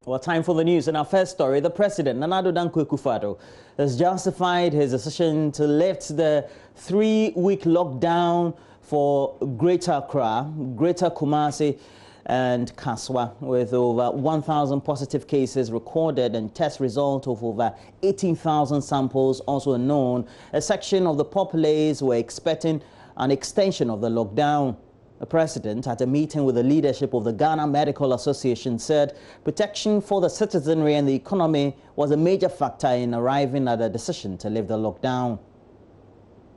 Well, time for the news. In our first story, the president, Nana Addo Dankwa Akufo-Addo, has justified his decision to lift the 3-week lockdown for Greater Accra, Greater Kumasi, and Kaswa, with over 1,000 positive cases recorded and test result of over 18,000 samples also known. A section of the populace were expecting an extension of the lockdown. The president, at a meeting with the leadership of the Ghana Medical Association, said protection for the citizenry and the economy was a major factor in arriving at a decision to lift the lockdown.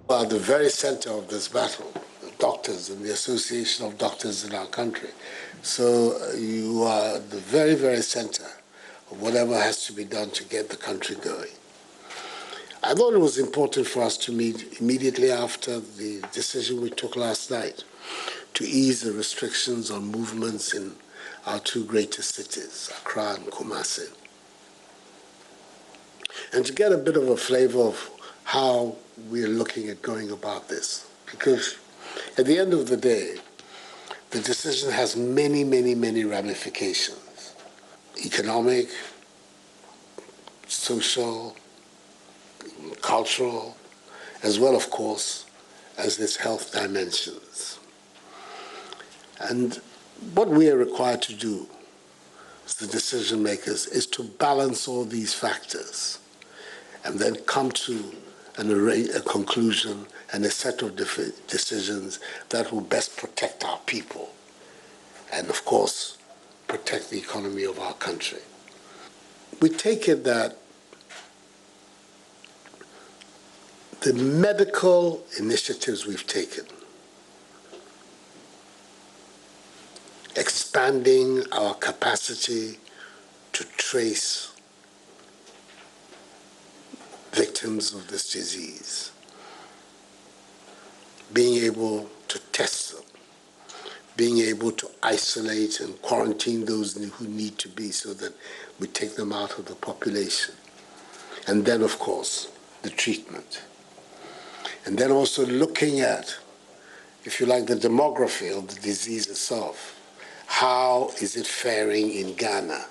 At the very center of this battle, the doctors and the Association of Doctors in our country. So you are at the very, very center of whatever has to be done to get the country going. I thought it was important for us to meet immediately after the decision we took last night to ease the restrictions on movements in our two greatest cities, Accra and Kumasi, and to get a bit of a flavor of how we're looking at going about this. Because at the end of the day, the decision has many, many, many ramifications: economic, social, cultural, as well, of course, as its health dimensions. And what we are required to do as the decision makers is to balance all these factors and then come to a conclusion and a set of decisions that will best protect our people and, of course, protect the economy of our country. We take it that the medical initiatives we've taken, expanding our capacity to trace victims of this disease, being able to test them, being able to isolate and quarantine those who need to be so that we take them out of the population. And then, of course, the treatment. And then also looking at, if you like, the demography of the disease itself. How is it faring in Ghana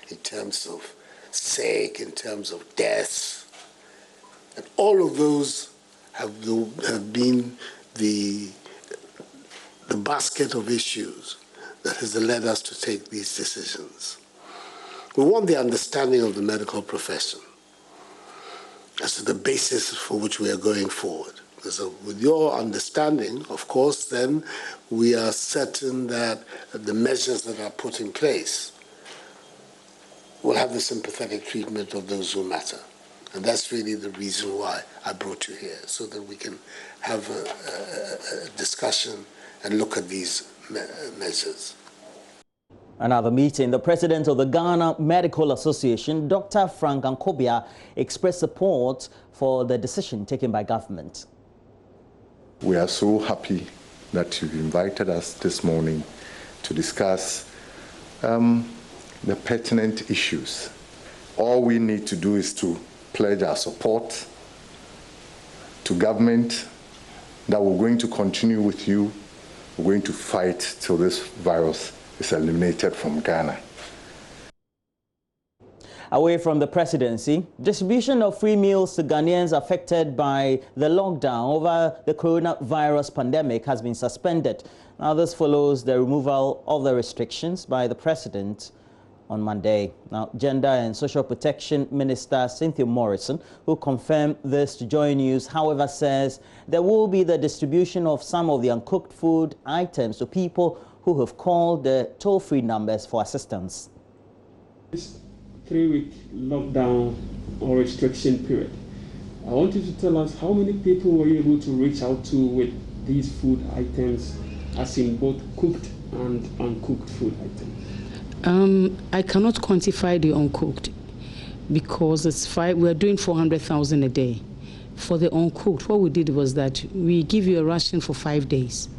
in terms of sick, in terms of deaths? And all of those have been the basket of issues that has led us to take these decisions. We want the understanding of the medical profession as to the basis for which we are going forward. So with your understanding, of course, then we are certain that the measures that are put in place will have the sympathetic treatment of those who matter. And that's really the reason why I brought you here, so that we can have a discussion and look at these measures. Another meeting, the president of the Ghana Medical Association, Dr. Frank Ankobia, expressed support for the decision taken by government. We are so happy that you've invited us this morning to discuss the pertinent issues. All we need to do is to pledge our support to government that we're going to continue with you. We're going to fight till this virus is eliminated from Ghana. Away from the presidency, distribution of free meals to Ghanaians affected by the lockdown over the coronavirus pandemic has been suspended. Now, this follows the removal of the restrictions by the president on Monday. Now, Gender and Social Protection Minister Cynthia Morrison, who confirmed this to Joy News, however, says there will be the distribution of some of the uncooked food items to people who have called the toll-free numbers for assistance. 3-week lockdown or restriction period. I want you to tell us how many people were you able to reach out to with these food items, as in both cooked and uncooked food items? I cannot quantify the uncooked because we're doing 400,000 a day. For the uncooked, what we did was that we give you a ration for 5 days.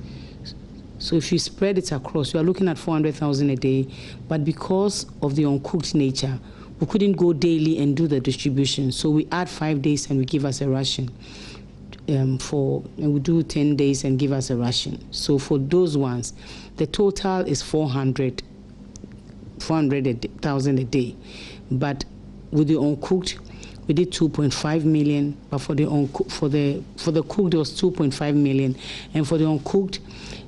So if you spread it across, you are looking at 400,000 a day. But because of the uncooked nature, we couldn't go daily and do the distribution. So we add 5 days and we give us a ration. And we do 10 days and give us a ration. So for those ones, the total is 400 400,000 a day. But with the uncooked, we did 2.5 million. But for the cooked, it was 2.5 million, and for the uncooked,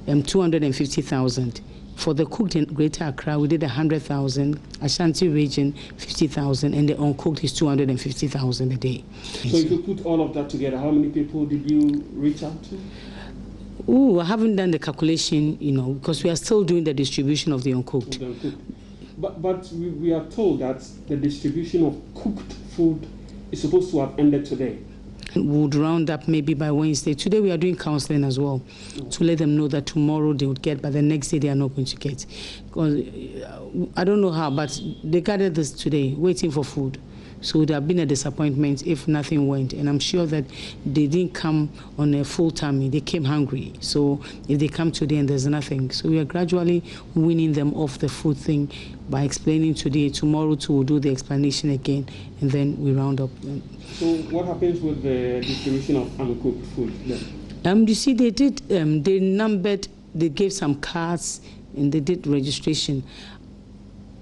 250,000. For the cooked in Greater Accra, we did 100,000. Ashanti region, 50,000, and the uncooked is 250,000 a day. So if you put all of that together, how many people did you reach out to? Oh, I haven't done the calculation, because we are still doing the distribution of the uncooked. But we are told that the distribution of cooked food is supposed to have ended today. We would round up maybe by Wednesday. Today we are doing counseling as well to let them know that tomorrow they would get, but the next day they are not going to get. Because I don't know how, but they gathered this today, waiting for food. So it would have been a disappointment if nothing went. And I'm sure that they didn't come on a full tummy. They came hungry. So if they come today and there's nothing. So we are gradually weaning them off the food thing by explaining today. Tomorrow too, we'll do the explanation again. And then we round up. So what happens with the distribution of uncooked food then? You see, they did, they numbered, they gave some cards and they did registration.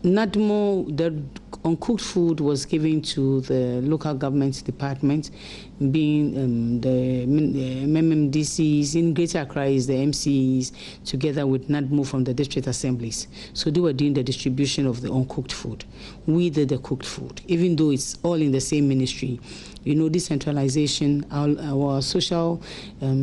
NADMO, the uncooked food was given to the local government department, being the MMDCs. In Greater Accra is the MCs, together with NADMO from the district assemblies. So they were doing the distribution of the uncooked food. We did the cooked food, even though it's all in the same ministry. Decentralization, our social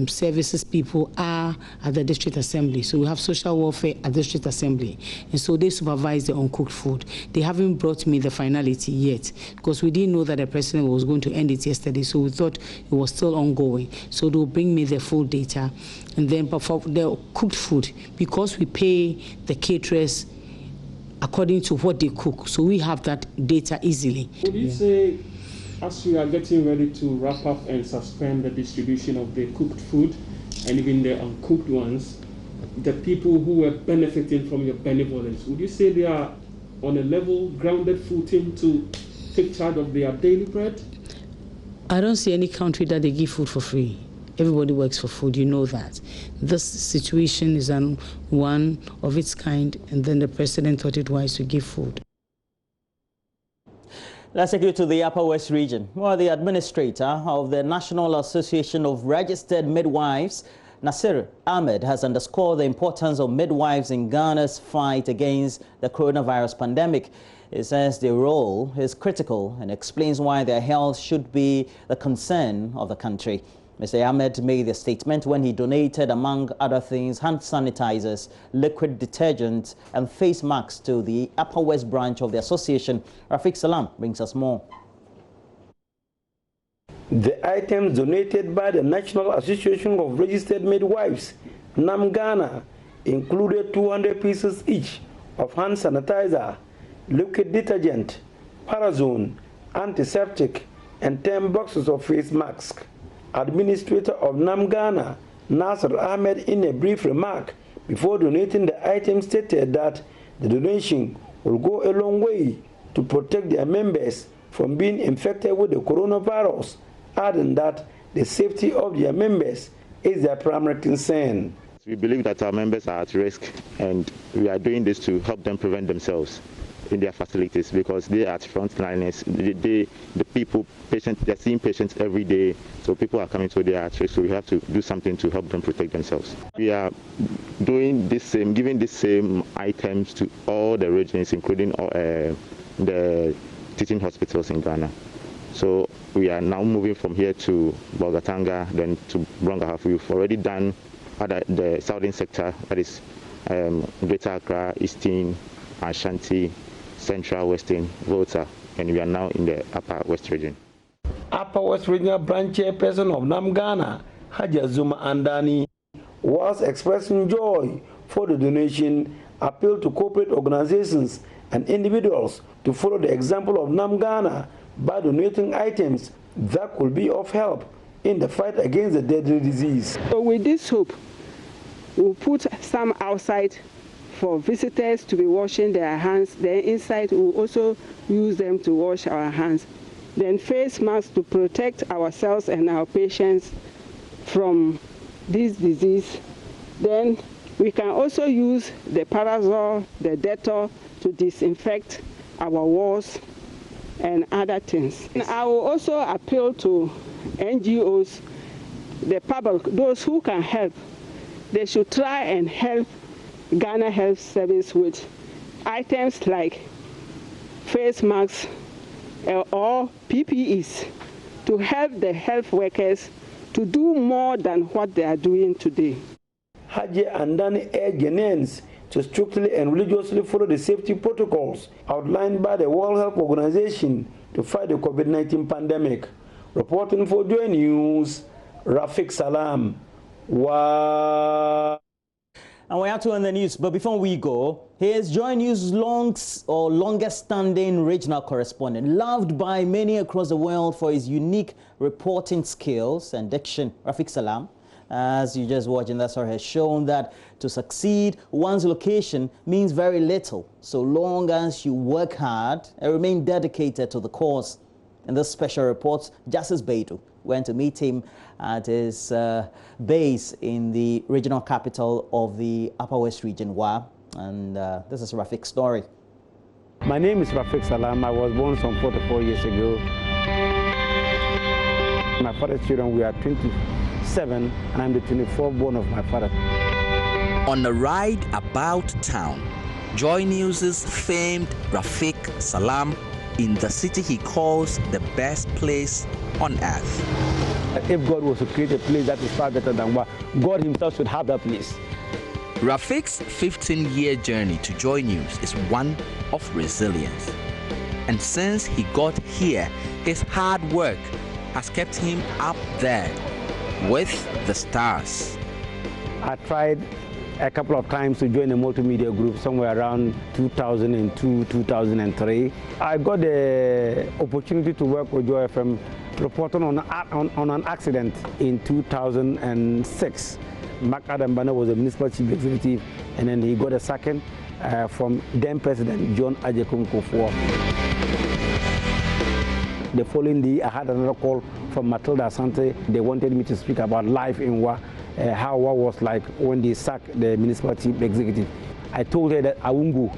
services people are at the district assembly. So we have social welfare at the district assembly. And so they supervise the uncooked food. They haven't brought me the finality yet because we didn't know that the president was going to end it yesterday. So we thought it was still ongoing. So they'll bring me the full data. And then for the cooked food, because we pay the caterers according to what they cook. So we have that data easily. Would you say, as we are getting ready to wrap up and suspend the distribution of the cooked food and even the uncooked ones, the people who were benefiting from your benevolence, would you say they are on a level, grounded footing to take charge of their daily bread? I don't see any country that they give food for free. Everybody works for food, you know that. This situation is one of its kind, and then the president thought it wise to give food. Let's take you to the Upper West region, where the administrator of the National Association of Registered Midwives, Nasir Ahmed, has underscored the importance of midwives in Ghana's fight against the coronavirus pandemic. He says their role is critical and explains why their health should be the concern of the country. Mr. Ahmed made the statement when he donated, among other things, hand sanitizers, liquid detergent and face masks to the Upper West branch of the association. Rafiq Salam brings us more. The items donated by the National Association of Registered Midwives, NAMGHANA, included 200 pieces each of hand sanitizer, liquid detergent, Parazone, antiseptic, and 10 boxes of face masks. Administrator of NAMGHANA, Nasir Ahmed, in a brief remark before donating the items, stated that the donation will go a long way to protect their members from being infected with the coronavirus, adding that the safety of their members is their primary concern. We believe that our members are at risk, and we are doing this to help them prevent themselves in their facilities because they are at frontliners. The people, patients, they're seeing patients every day, so people are coming, so they are at risk. So we have to do something to help them protect themselves. We are doing this same, giving the same items to all the regions, including the teaching hospitals in Ghana. So we are now moving from here to Bolgatanga, then to Brongahaf. We've already done the southern sector, that is Greater Accra, Eastern, Ashanti, Central, Western, Volta, and we are now in the Upper West region. Upper West Regional Branch Chairperson of NAMGHANA, Haja Zuma Andani, was expressing joy for the donation, appealed to corporate organizations and individuals to follow the example of NAMGHANA by donating items that could be of help in the fight against the deadly disease. So with this hope, we'll put some outside for visitors to be washing their hands. Then inside we'll also use them to wash our hands. Then face masks to protect ourselves and our patients from this disease. Then We can also use the Parasol, the Dettol to disinfect our walls and other things. And I will also appeal to NGOs, the public, those who can help. They should try and help Ghana Health Service with items like face masks or PPEs to help the health workers to do more than what they are doing today. Haji Andani urged Ghanaians to strictly and religiously follow the safety protocols outlined by the World Health Organization to fight the COVID-19 pandemic. Reporting for Joy News, Rafiq Salam. Wow. And we have to end the news, but before we go, here's Joy News' longest-standing regional correspondent, loved by many across the world for his unique reporting skills and diction, Rafiq Salam. As you just watched, and that story has shown that to succeed, one's location means very little, so long as you work hard and remain dedicated to the cause. In this special report, Justice Baidu went to meet him at his base in the regional capital of the Upper West region, WA. And this is Rafiq's story. My name is Rafiq Salam. I was born some 44 years ago. My father's children, we are 27, and I'm the 24th born of my father. On a ride about town, Joy News' famed Rafiq Salam in the city he calls the best place on earth. If God was to create a place that is far better than what God himself should have that place. Rafiq's 15-year journey to Joy News is one of resilience. And since he got here, his hard work has kept him up there with the stars. I tried a couple of times to join a multimedia group somewhere around 2002, 2003. I got the opportunity to work with Joy FM reporting on an accident in 2006. Mark Adam Banner was the municipal chief executive, and then he got a second from then President John Agyekum Kufuor. The following day, I had another call from Matilda Asante. They wanted me to speak about life in WA, how WA was like when they sacked the municipal chief executive. I told her that I won't go.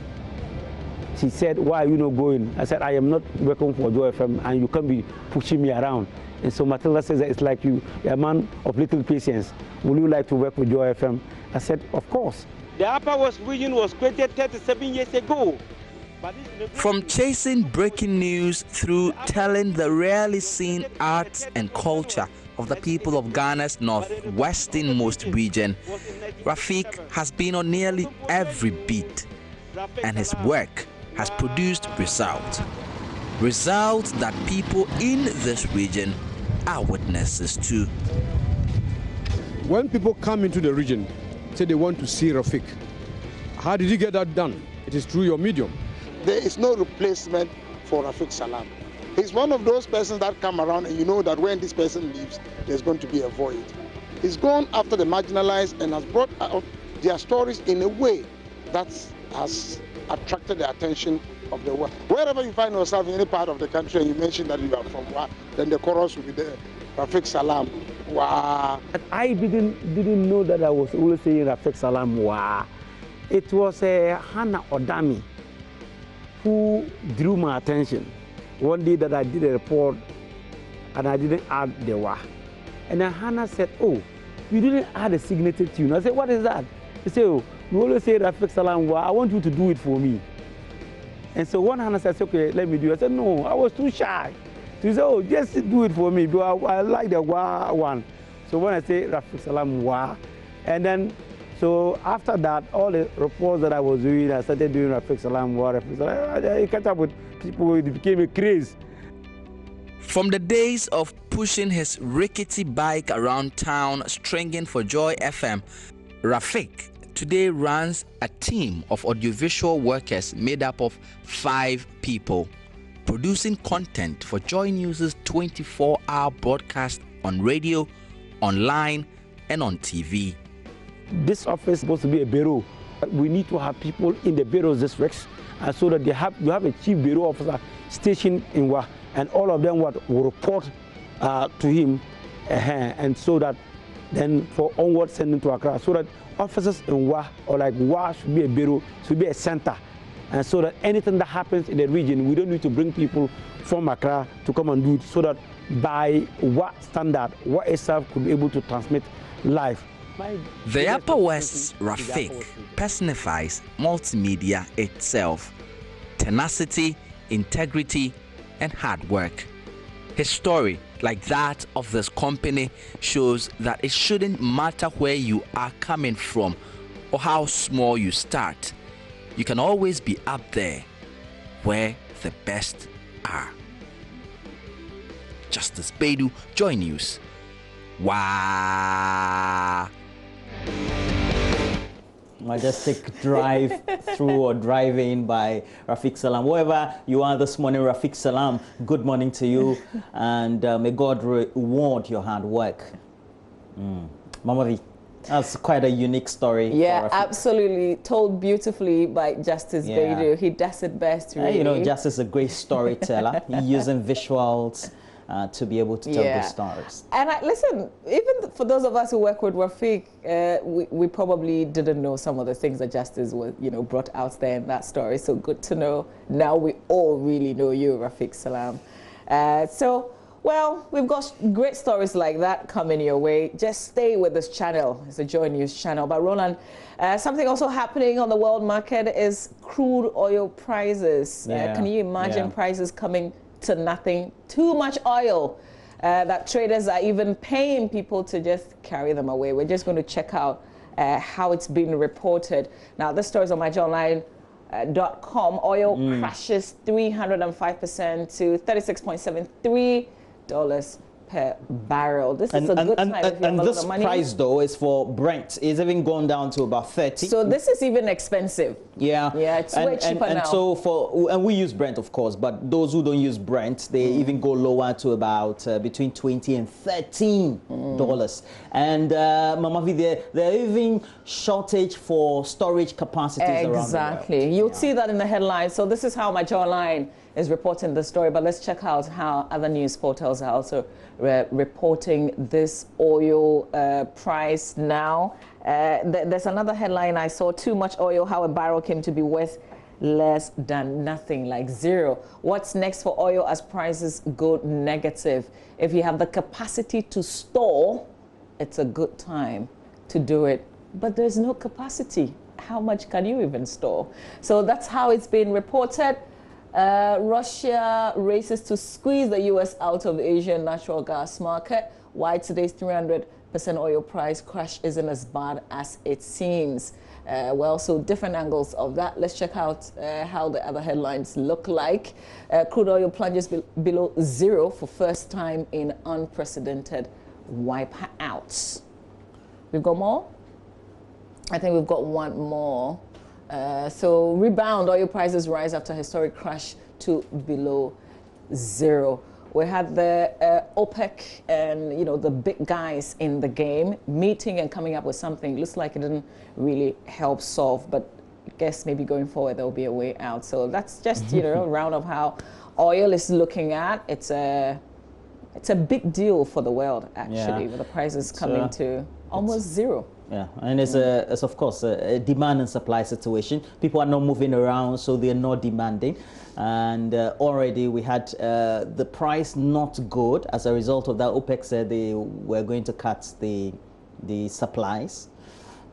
She said, why are you not going? I said, I am not working for Joy FM and you can't be pushing me around. And so Matilda says that it's like you're a man of little patience. Would you like to work with Joy FM? I said, of course. The Upper West region was created 37 years ago. From chasing breaking news through telling the rarely seen arts and culture of the people of Ghana's northwesternmost region, Rafiq has been on nearly every beat, and his work has produced results. Results that people in this region are witnesses to. When people come into the region, say they want to see Rafiq, how did you get that done? It is through your medium. There is no replacement for Rafiq Salam. He's one of those persons that come around and you know that when this person leaves, there's going to be a void. He's gone after the marginalized and has brought out their stories in a way that has attracted the attention of the world. Wherever you find yourself in any part of the country and you mention that you are from Wa, then the chorus will be there. Rafiq Salam, Wa. I didn't know that I was always saying Rafiq Salam, Wa. It was Hannah Odami who drew my attention. One day that I did a report and I didn't add the Wa. And then Hannah said, oh, you didn't add a signature tune. I said, what is that? He said, oh, you always say Rafiq Salam Wa, I want you to do it for me. And so one Hannah said, okay, let me do it. I said, no, I was too shy. So he said, oh, just do it for me. I like the Wa one. So when I say Rafiq Salam Wa, and then so after that, all the reports that I was doing, I started doing Rafiq Salam Wa, Rafiq Salam. I catch up with people, it became a craze. From the days of pushing his rickety bike around town, stringing for Joy FM, Rafiq today runs a team of audiovisual workers made up of 5 people, producing content for Joy News' 24-hour broadcast on radio, online, and on TV. This office is supposed to be a bureau. We need to have people in the bureau districts, and so that you have a chief bureau officer stationed in Wa, and all of them will report to him, and so that then for onward sending to Accra, so that offices in Wa, or like Wa should be a bureau, should be a center. And so that anything that happens in the region, we don't need to bring people from Accra to come and do it, so that by Wa standard, Wa itself could be able to transmit live. The Upper West's Rafik personifies multimedia itself. Tenacity, integrity, and hard work. His story, like that of this company, shows that it shouldn't matter where you are coming from or how small you start. You can always be up there where the best are. Justice Bedu, Joy News. Wow. Majestic drive through or driving by Rafik Salam. Wherever you are this morning, Rafik Salam, good morning to you, and may God reward your hard work. Mama V, that's quite a unique story. Yeah, absolutely. Told beautifully by Justice Bedu. He does it best, really. You know, Justice is a great storyteller. He's using visuals to be able to tell the stories. And listen, even for those of us who work with Rafik, we probably didn't know some of the things that Justice was, brought out there in that story. So good to know. Now we all really know you, Rafik Salam. Well, we've got great stories like that coming your way. Just stay with this channel. It's a Joy News channel. But Roland, something also happening on the world market is crude oil prices. Can you imagine prices coming to nothing? Too much oil that traders are even paying people to just carry them away. We're just going to check out how it's been reported. Now, this story is on myjoyonline.com. Oil crashes 305% to $36.73 per barrel. This is a good time if you have a lot of money. Price, though, is for Brent. It's even gone down to about 30. So this is even expensive. Yeah. Yeah, it's way cheaper now. And we use Brent, of course, but those who don't use Brent, they even go lower to about between $20 and $13. And Mama V, there are even shortage for storage capacities around the world. Exactly. You'll see that in the headlines. So this is how my Online is reporting the story, but let's check out how other news portals are also reporting this oil price now. There's another headline I saw: too much oil, how a barrel came to be worth less than nothing, like zero. What's next for oil as prices go negative? If you have the capacity to store, it's a good time to do it, but there's no capacity. How much can you even store? So that's how it's been reported. Russia races to squeeze the U.S. out of the Asian natural gas market. Why today's 300% oil price crash isn't as bad as it seems. So different angles of that. Let's check out how the other headlines look like. Crude oil plunges below zero for first time in unprecedented wipeouts. We've got more? I think we've got one more. So rebound, oil prices rise after historic crash to below zero. We had the OPEC and the big guys in the game meeting and coming up with something. Looks like it didn't really help solve, but I guess maybe going forward there'll be a way out. So that's just a round of how oil is looking at. It's a big deal for the world actually, with the prices coming to almost zero. Yeah, and it's of course a demand and supply situation. People are not moving around, so they're not demanding. And already we had the price not good. As a result of that, OPEC said they were going to cut the supplies.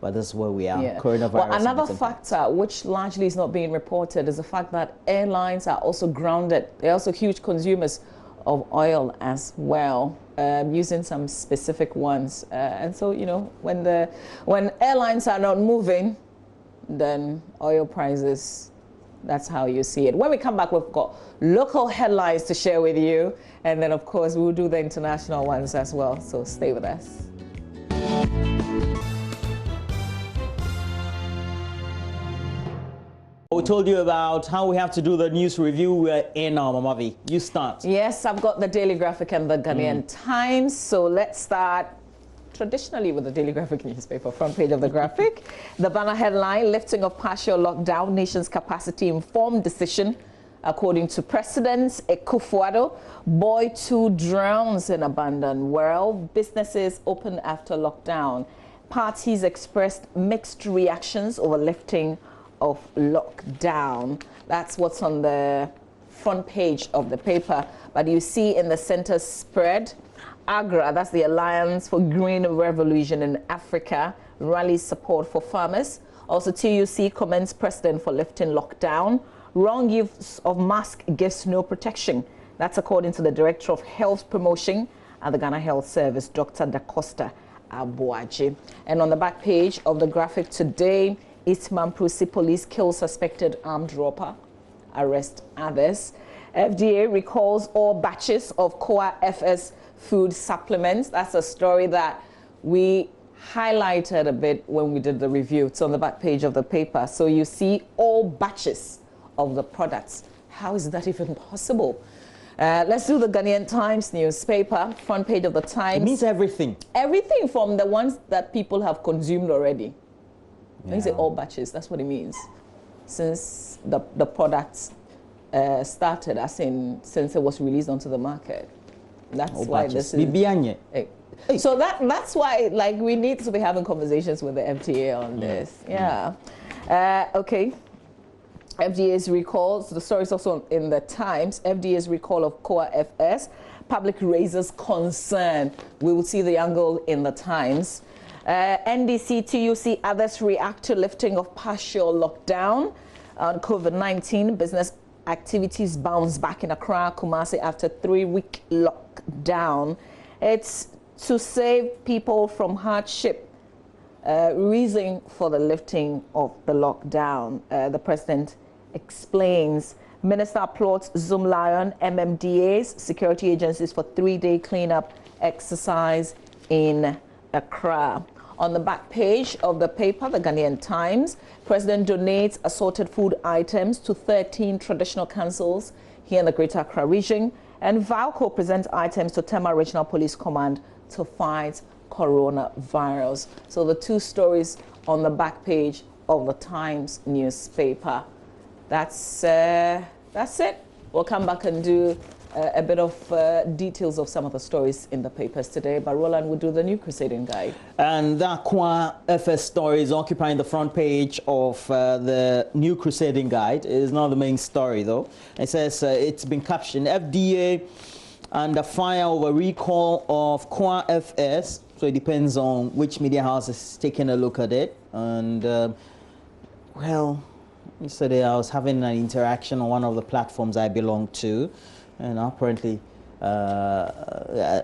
But this is where we are. Coronavirus. Well, another factor which largely is not being reported is the fact that airlines are also grounded. They're also huge consumers of oil as well, using some specific ones. And so, when airlines are not moving, then oil prices, that's how you see it. When we come back, we've got local headlines to share with you. And then, of course, we'll do the international ones as well. So stay with us. We told you about how we have to do the news review. We're in now, Mama V. You start. Yes, I've got the Daily Graphic and the Ghanaian Times. So let's start traditionally with the Daily Graphic newspaper, front page of the Graphic. The banner headline: lifting of partial lockdown, nation's capacity informed decision. According to President Akufo-Addo, boy 2 drowns in abandoned well. Businesses open after lockdown. parties expressed mixed reactions over lifting of lockdown. That's what's on the front page of the paper. But you see in the center spread, AGRA, that's the Alliance for Green Revolution in Africa, rallies support for farmers. Also, TUC commends president for lifting lockdown. Wrong use of mask gives no protection. That's according to the Director of Health Promotion at the Ghana Health Service, Dr. Da Costa Abuaji. And on the back page of the graphic today, East Mamprusi police kill suspected armed robber, arrest others. FDA recalls all batches of COA FS food supplements. That's a story that we highlighted a bit when we did the review. It's on the back page of the paper. So you see all batches of the products. How is that even possible? Let's do the Ghanaian Times newspaper, front page of the Times. It means everything. Everything from the ones that people have consumed already. When you say all batches, that's what it means. Since the products started, as in since it was released onto the market. That's all why batches. This is... So that's why, like, we need to be having conversations with the FDA on this. Yeah. Okay. FDA's recall, so the story is also in the Times. FDA's recall of COA FS. Public raises concern. We will see the angle in the Times. NDC, TUC, others react to lifting of partial lockdown on COVID-19. Business activities bounce back in Accra, Kumasi after 3-week lockdown. It's to save people from hardship. Reason for the lifting of the lockdown. The president explains. Minister applauds Zoom Lion, MMDAs, security agencies for 3-day cleanup exercise in Accra. On the back page of the paper, the Ghanaian Times, President donates assorted food items to 13 traditional councils here in the Greater Accra region. And Valco presents items to Tema Regional Police Command to fight coronavirus. So the two stories on the back page of the Times newspaper. That's it. We'll come back and do a bit of details of some of the stories in the papers today. But Roland will do the New Crusading Guide. And that COA FS story is occupying the front page of the New Crusading Guide. It is not the main story, though. It says it's been captioned, FDA under fire over recall of COA FS. So it depends on which media house is taking a look at it. And, well, yesterday I was having an interaction on one of the platforms I belong to. And apparently a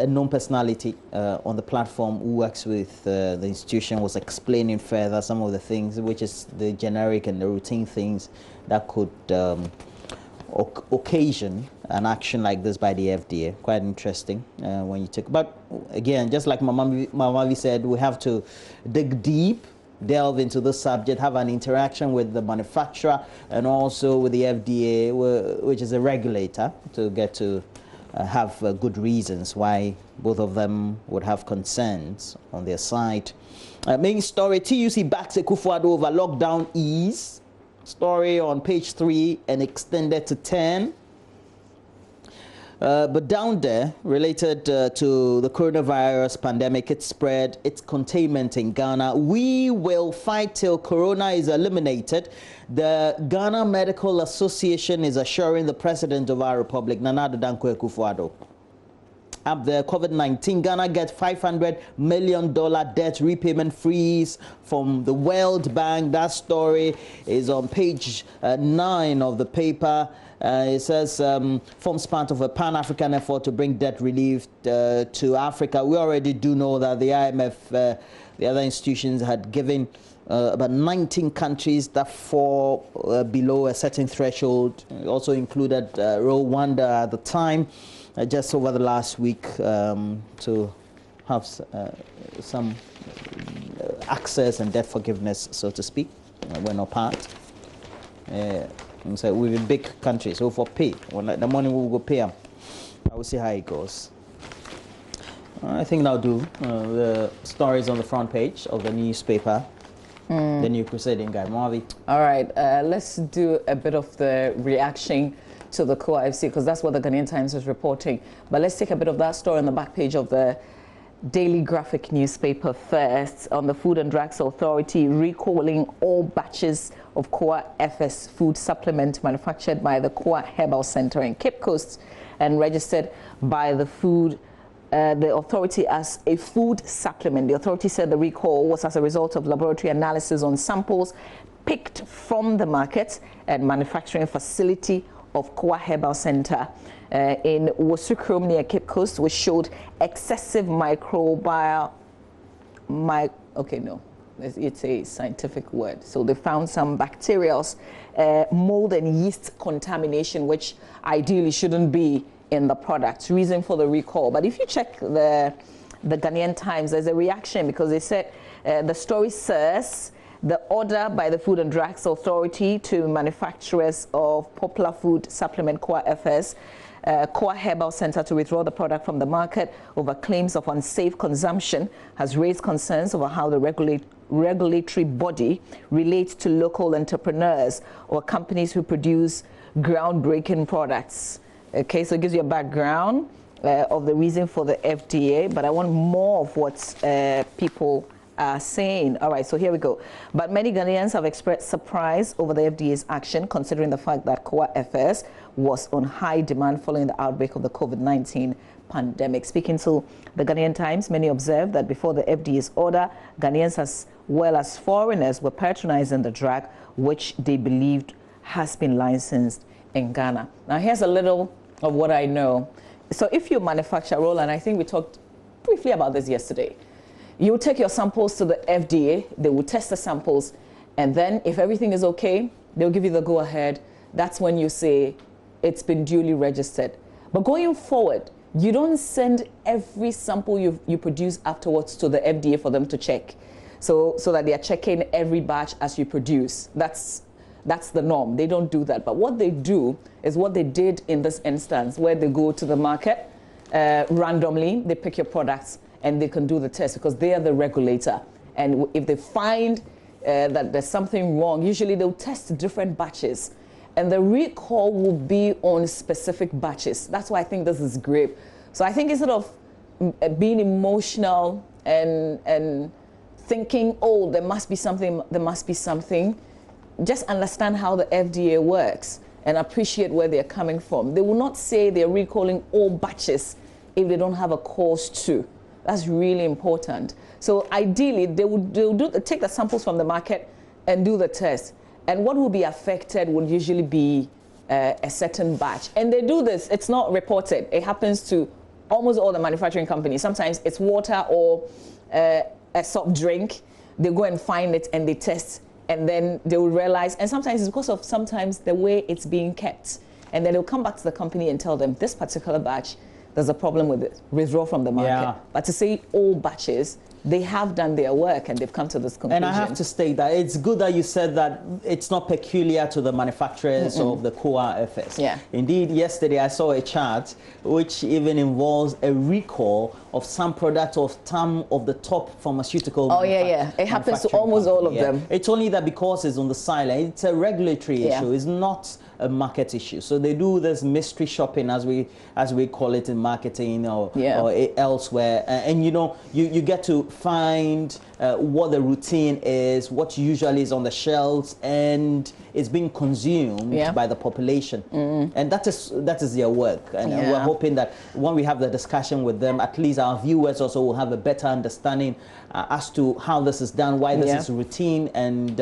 known personality on the platform who works with the institution was explaining further some of the things, which is the generic and the routine things that could occasion an action like this by the FDA. Quite interesting when you take. But again, just like Mamavi said, we have to dig deep, delve into the subject, have an interaction with the manufacturer and also with the FDA, which is a regulator, to get to have good reasons why both of them would have concerns on their side. Main story, TUC backs Akufo-Addo over lockdown ease. Story on page 3 and extended to 10. But down there, related to the coronavirus pandemic, its spread, its containment in Ghana, we will fight till corona is eliminated. The Ghana Medical Association is assuring the president of our republic, Nana Addo Dankwa Akufo-Addo. Up there, COVID-19, Ghana gets $500 million debt repayment freeze from the World Bank. That story is on page 9 of the paper. It says, forms part of a Pan-African effort to bring debt relief to Africa. We already do know that the IMF, the other institutions had given about 19 countries that fall below a certain threshold. It also included Rwanda at the time, just over the last week, to have some access and debt forgiveness, so to speak. We're not part. And so we're in big countries, so for pay, when the money will go pay them. I will see how it goes. I think that'll do. The stories on the front page of the newspaper, the New Crusading Guide. Marvi. All right, let's do a bit of the reaction to the COA FC, because that's what the Ghanaian Times is reporting. But let's take a bit of that story on the back page of the Daily Graphic newspaper first on the Food and Drugs Authority recalling all batches of Koa FS food supplement manufactured by the Koa Herbal Center in Cape Coast and registered by the authority as a food supplement. The authority said the recall was as a result of laboratory analysis on samples picked from the market and manufacturing facility of Koa Herbal Center in Wasukrom near Cape Coast, which showed excessive it's a scientific word. So they found some bacterial, mold and yeast contamination, which ideally shouldn't be in the product. Reason for the recall. But if you check the Ghanaian Times, there's a reaction because they said the story says the order by the Food and Drugs Authority to manufacturers of popular food supplement Koa FS, Koa Herbal Center to withdraw the product from the market over claims of unsafe consumption has raised concerns over how the regulatory body relates to local entrepreneurs or companies who produce groundbreaking products. Okay, so it gives you a background of the reason for the FDA, but I want more of what people are saying. All right, so here we go. But many Ghanaians have expressed surprise over the FDA's action, considering the fact that Koa FS was on high demand following the outbreak of the COVID-19 pandemic. Speaking to the Ghanaian Times, many observed that before the FDA's order, Ghanaians as well as foreigners were patronizing the drug, which they believed has been licensed in Ghana. Now, here's a little of what I know. So if you manufacture Roland, I think we talked briefly about this yesterday. You take your samples to the FDA, they will test the samples, and then if everything is okay, they'll give you the go-ahead. That's when you say it's been duly registered. But going forward, you don't send every sample you produce afterwards to the FDA for them to check, so that they are checking every batch as you produce. That's the norm. They don't do that. But what they do is what they did in this instance, where they go to the market randomly, they pick your products, and they can do the test because they are the regulator. And if they find that there's something wrong, usually they'll test different batches. And the recall will be on specific batches. That's why I think this is great. So I think instead of being emotional and thinking, oh, there must be something, just understand how the FDA works and appreciate where they're coming from. They will not say they're recalling all batches if they don't have a cause to. That's really important. So ideally, they'll take the samples from the market and do the test. And what will be affected would usually be a certain batch. And they do this, it's not reported. It happens to almost all the manufacturing companies. Sometimes it's water or a soft drink. They go and find it and they test. And then they will realize, and sometimes it's because of the way it's being kept. And then they'll come back to the company and tell them this particular batch, there's a problem with it, withdraw from the market. Yeah. But to say all batches, they have done their work and they've come to this conclusion. And I have to state that it's good that you said that it's not peculiar to the manufacturers of the Koa FS. Yeah. Indeed, yesterday I saw a chart which even involves a recall of some products of some of the top pharmaceutical It happens to almost all of them. It's only that because it's on the sideline, it's a regulatory issue. It's not a market issue. So they do this mystery shopping, as we call it in marketing or elsewhere. And you know, you get to find what the routine is, what usually is on the shelves, and it's being consumed by the population. And that is their work. And we're hoping that when we have the discussion with them, at least our viewers also will have a better understanding as to how this is done, why this is routine, and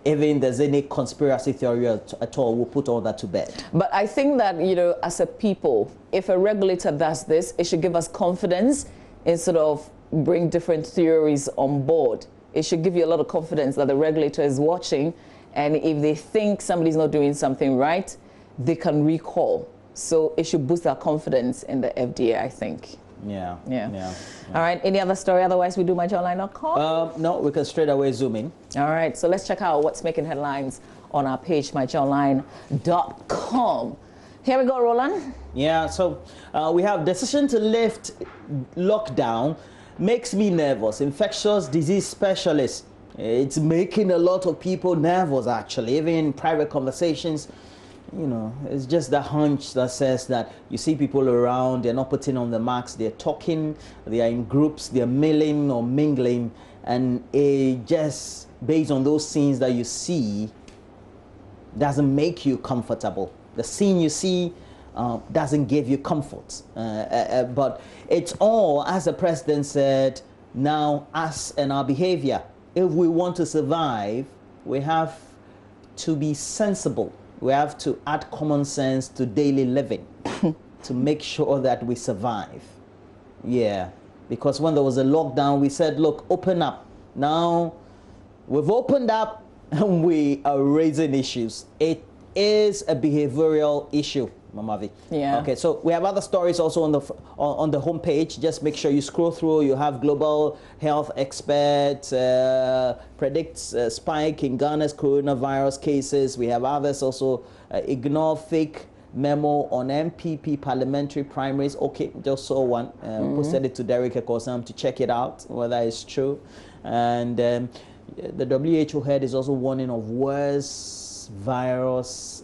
even there's any conspiracy theory at all, we'll put all that to bed. But I think that, you know, as a people, if a regulator does this, it should give us confidence instead of bring different theories on board. It should give you a lot of confidence that the regulator is watching, and if they think somebody's not doing something right, they can recall. So it should boost our confidence in the FDA, I think. Yeah. All right, any other story? Otherwise, we do myjournline.com? No, we can straight away zoom in. All right, so let's check out what's making headlines on our page, myjournline.com. Here we go, Roland. Yeah, so we have decision to lift lockdown makes me nervous. Infectious disease specialist. It's making a lot of people nervous, actually, even in private conversations. you know, it's just that hunch that says that you see people around, they're not putting on the masks, they're talking, they are in groups, they're milling or mingling, and it just, based on those scenes that you see, doesn't make you comfortable. The scene you see doesn't give you comfort. But it's all, as the president said, now us and our behavior. If we want to survive, we have to be sensible. We have to add common sense to daily living to make sure that we survive. Yeah, because when there was a lockdown, we said, look, open up. Now we've opened up and we are raising issues. It is a behavioral issue, Mamavi. Yeah. Okay, so we have other stories also on the homepage. Just make sure you scroll through. You have global health expert predicts spike in Ghana's coronavirus cases. We have others also. Ignore fake memo on MPP parliamentary primaries. Okay, just saw one. Posted it to Derek Ekosam to check it out, whether it's true. And the WHO head is also warning of worse virus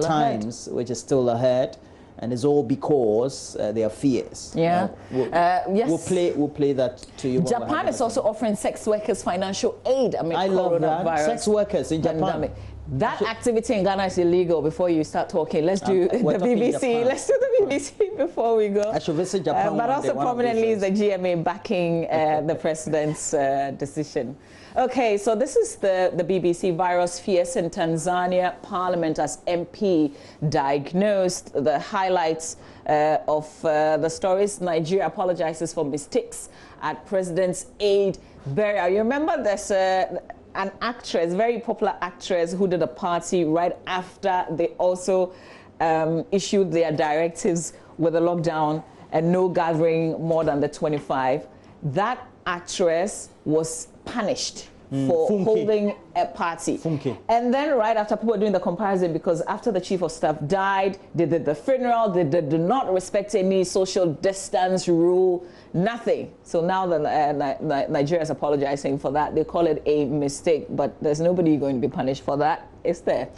times, which is still ahead, and it's all because there are fears. Yeah. Yes. We'll play that to you. Japan is also offering sex workers financial aid amid I love that. Sex workers in Japan. Pandemic. That activity in Ghana is illegal. Before you start talking, let's do the BBC. Let's do the BBC before we go. I should visit Japan. But also prominently is the GMA backing the president's decision. Okay, so this is the BBC. Virus fears in Tanzania. Parliament as MP diagnosed. The highlights of the stories. Nigeria apologizes for mistakes at president's aid burial. You remember there's an actress, very popular actress, who did a party right after they also issued their directives with a lockdown and no gathering more than the 25. That actress was punished for holding a party. And then right after, people were doing the comparison, because after the chief of staff died, they did the funeral, they did not respect any social distance rule, nothing. So now Nigeria is apologizing for that. They call it a mistake, but there's nobody going to be punished for that. It's there.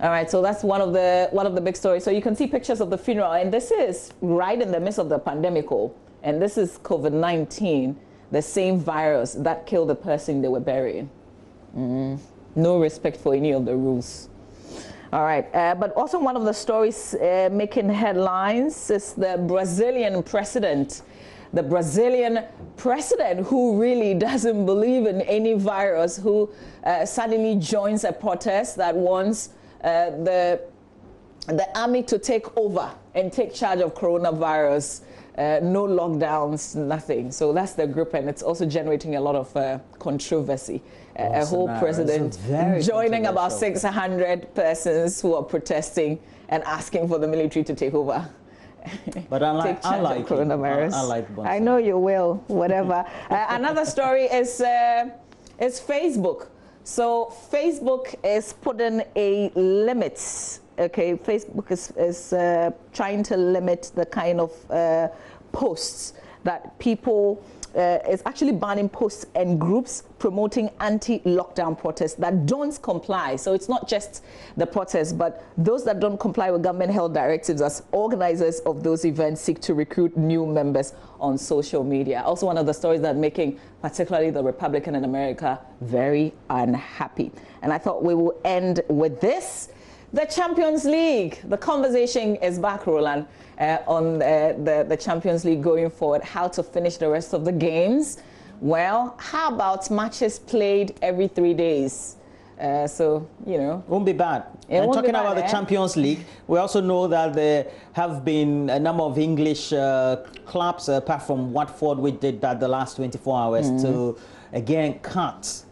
All right, so that's one of the big stories. So you can see pictures of the funeral, and this is right in the midst of the pandemic, and this is COVID-19. The same virus that killed the person they were burying. No respect for any of the rules. All right, but also one of the stories making headlines is the Brazilian president. The Brazilian president who really doesn't believe in any virus, who suddenly joins a protest that wants the army to take over and take charge of coronavirus. No lockdowns, nothing. So that's the group, and it's also generating a lot of controversy. A whole president joining about 600 persons who are protesting and asking for the military to take over. But I like coronavirus. I like Bolsonaro. I know you will, whatever. Another story is Facebook. So Facebook is putting a limit. Okay, Facebook is trying to limit the kind of posts that people is actually banning posts and groups promoting anti-lockdown protests that don't comply. So it's not just the protests, but those that don't comply with government health directives, as organizers of those events seek to recruit new members on social media. Also one of the stories that making particularly the Republican in America very unhappy. And I thought we will end with this. The Champions League. The conversation is back, Roland, on the Champions League going forward, how to finish the rest of the games. Well, how about matches played every 3 days? So, you know. Won't be bad. And talking about the Champions League, we also know that there have been a number of English clubs, apart from Watford, which did that the last 24 hours, to, again, cut.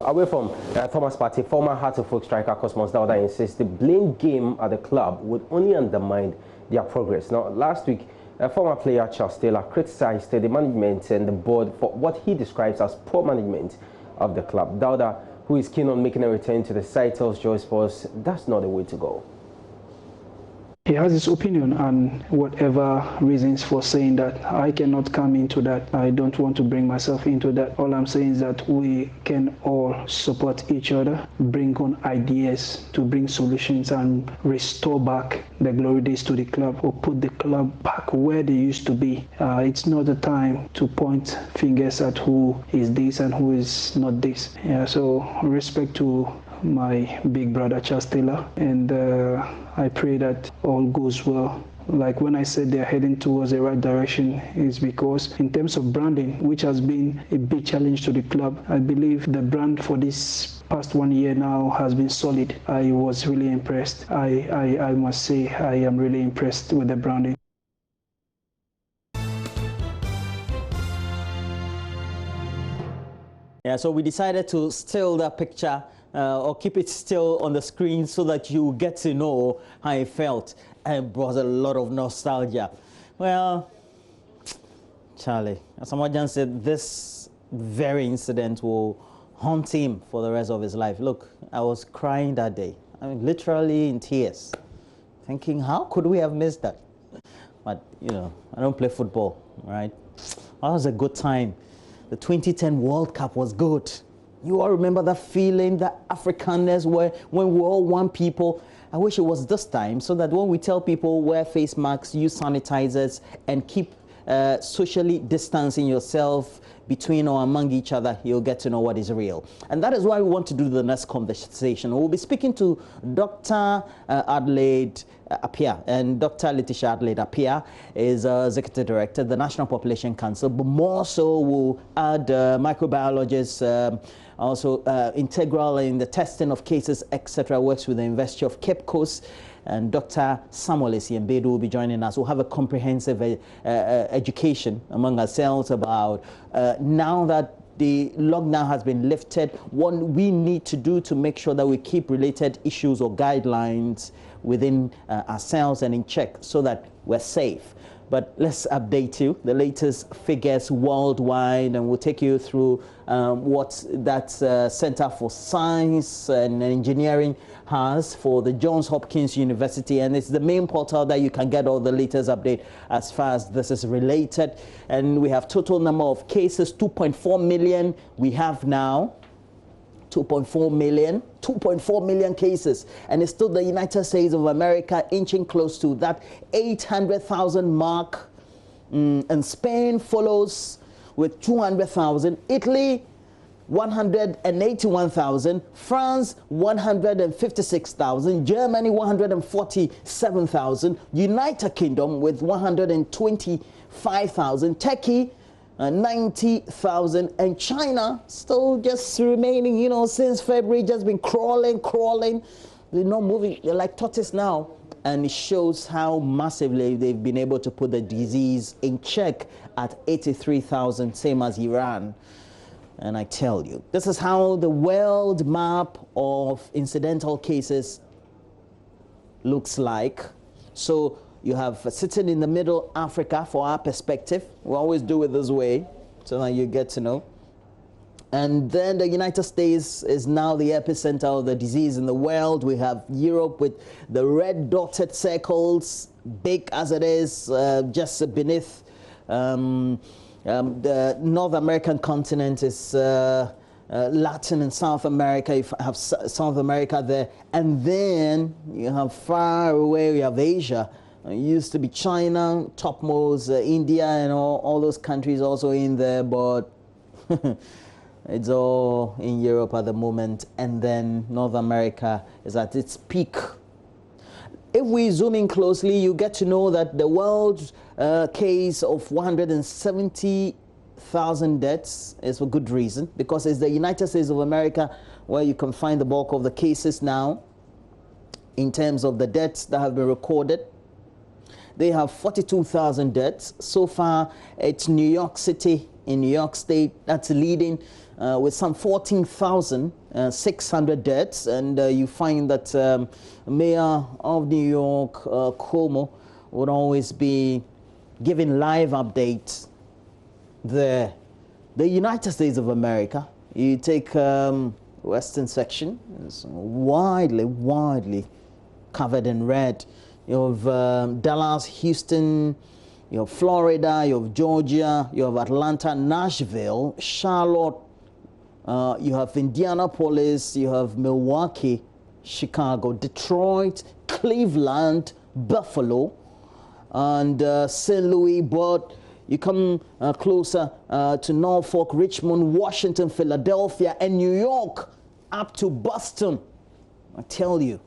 Away from Thomas Partey, former Hearts of Oak striker Cosmos Dauda insists the blame game at the club would only undermine their progress. Now, last week, former player Charles Taylor criticized the management and the board for what he describes as poor management of the club. Dauda, who is keen on making a return to the side, tells Joy Sports that's not the way to go. He has his opinion and whatever reasons for saying that. I cannot come into that. I don't want to bring myself into that. All I'm saying is that we can all support each other, bring on ideas to bring solutions and restore back the glory days to the club, or put the club back where they used to be. It's not the time to point fingers at who is this and who is not this. So respect to my big brother Charles Taylor, and I pray that all goes well. Like when I said they're heading towards the right direction, is because in terms of branding, which has been a big challenge to the club, I believe the brand for this past 1 year now has been solid. I was really impressed. I must say I am really impressed with the branding. Yeah, so we decided to still that picture or keep it still on the screen so that you get to know how it felt, and it brought a lot of nostalgia. Well, Charlie, as someone said, this very incident will haunt him for the rest of his life. Look, I was crying that day. I mean, literally in tears, thinking, how could we have missed that? But, you know, I don't play football, right? That was a good time. The 2010 World Cup was good. You all remember that feeling, that Africanness, when we're all one people. I wish it was this time, so that when we tell people wear face masks, use sanitizers, and keep socially distancing yourself between or among each other, you'll get to know what is real. And that is why we want to do the next conversation. We'll be speaking to Dr. Adelaide Appiah, and Dr. Letitia Adelaide Appiah is Executive Director of the National Population Council, but more so we'll add microbiologists, also integral in the testing of cases, etc., works with the University of Cape Coast. And Dr. Samuel Esiembedu will be joining us. We'll have a comprehensive education among ourselves about now that the lockdown has been lifted, what we need to do to make sure that we keep related issues or guidelines within ourselves and in check so that we're safe. But let's update you, the latest figures worldwide, and we'll take you through what that Center for Science and Engineering has for the Johns Hopkins University. And it's the main portal that you can get all the latest update as far as this is related. And we have total number of cases, 2.4 million we have now. 2.4 million cases, and it's still the United States of America inching close to that 800,000 mark, and Spain follows with 200,000, Italy 181,000, France 156,000, Germany 147,000, United Kingdom with 125,000, Turkey 90,000, and China still just remaining, you know, since February, just been crawling. They're not moving. They're like tortoise now. And it shows how massively they've been able to put the disease in check at 83,000, same as Iran. And I tell you, this is how the world map of incidental cases looks like. So you have sitting in the middle Africa for our perspective. We always do it this way so that you get to know. And then the United States is now the epicenter of the disease in the world. We have Europe with the red dotted circles, big as it is, just beneath. The North American continent is Latin and South America. You have South America there. And then you have far away, you have Asia. It used to be China, topmost, India, and all those countries also in there, but it's all in Europe at the moment. And then North America is at its peak. If we zoom in closely, you get to know that the world case of 170,000 deaths is for good reason, because it's the United States of America where you can find the bulk of the cases now in terms of the deaths that have been recorded. They have 42,000 deaths. So far, it's New York City in New York State that's leading with some 14,600 deaths. And you find that Mayor of New York, Cuomo, would always be giving live updates there. The United States of America, you take western section, it's widely covered in red. you have Dallas, Houston, you have Florida, you have Georgia, you have Atlanta, Nashville, Charlotte, you have Indianapolis, you have Milwaukee, Chicago, Detroit, Cleveland, Buffalo, and St. Louis. But you come closer to Norfolk, Richmond, Washington, Philadelphia, and New York, up to Boston. I tell you,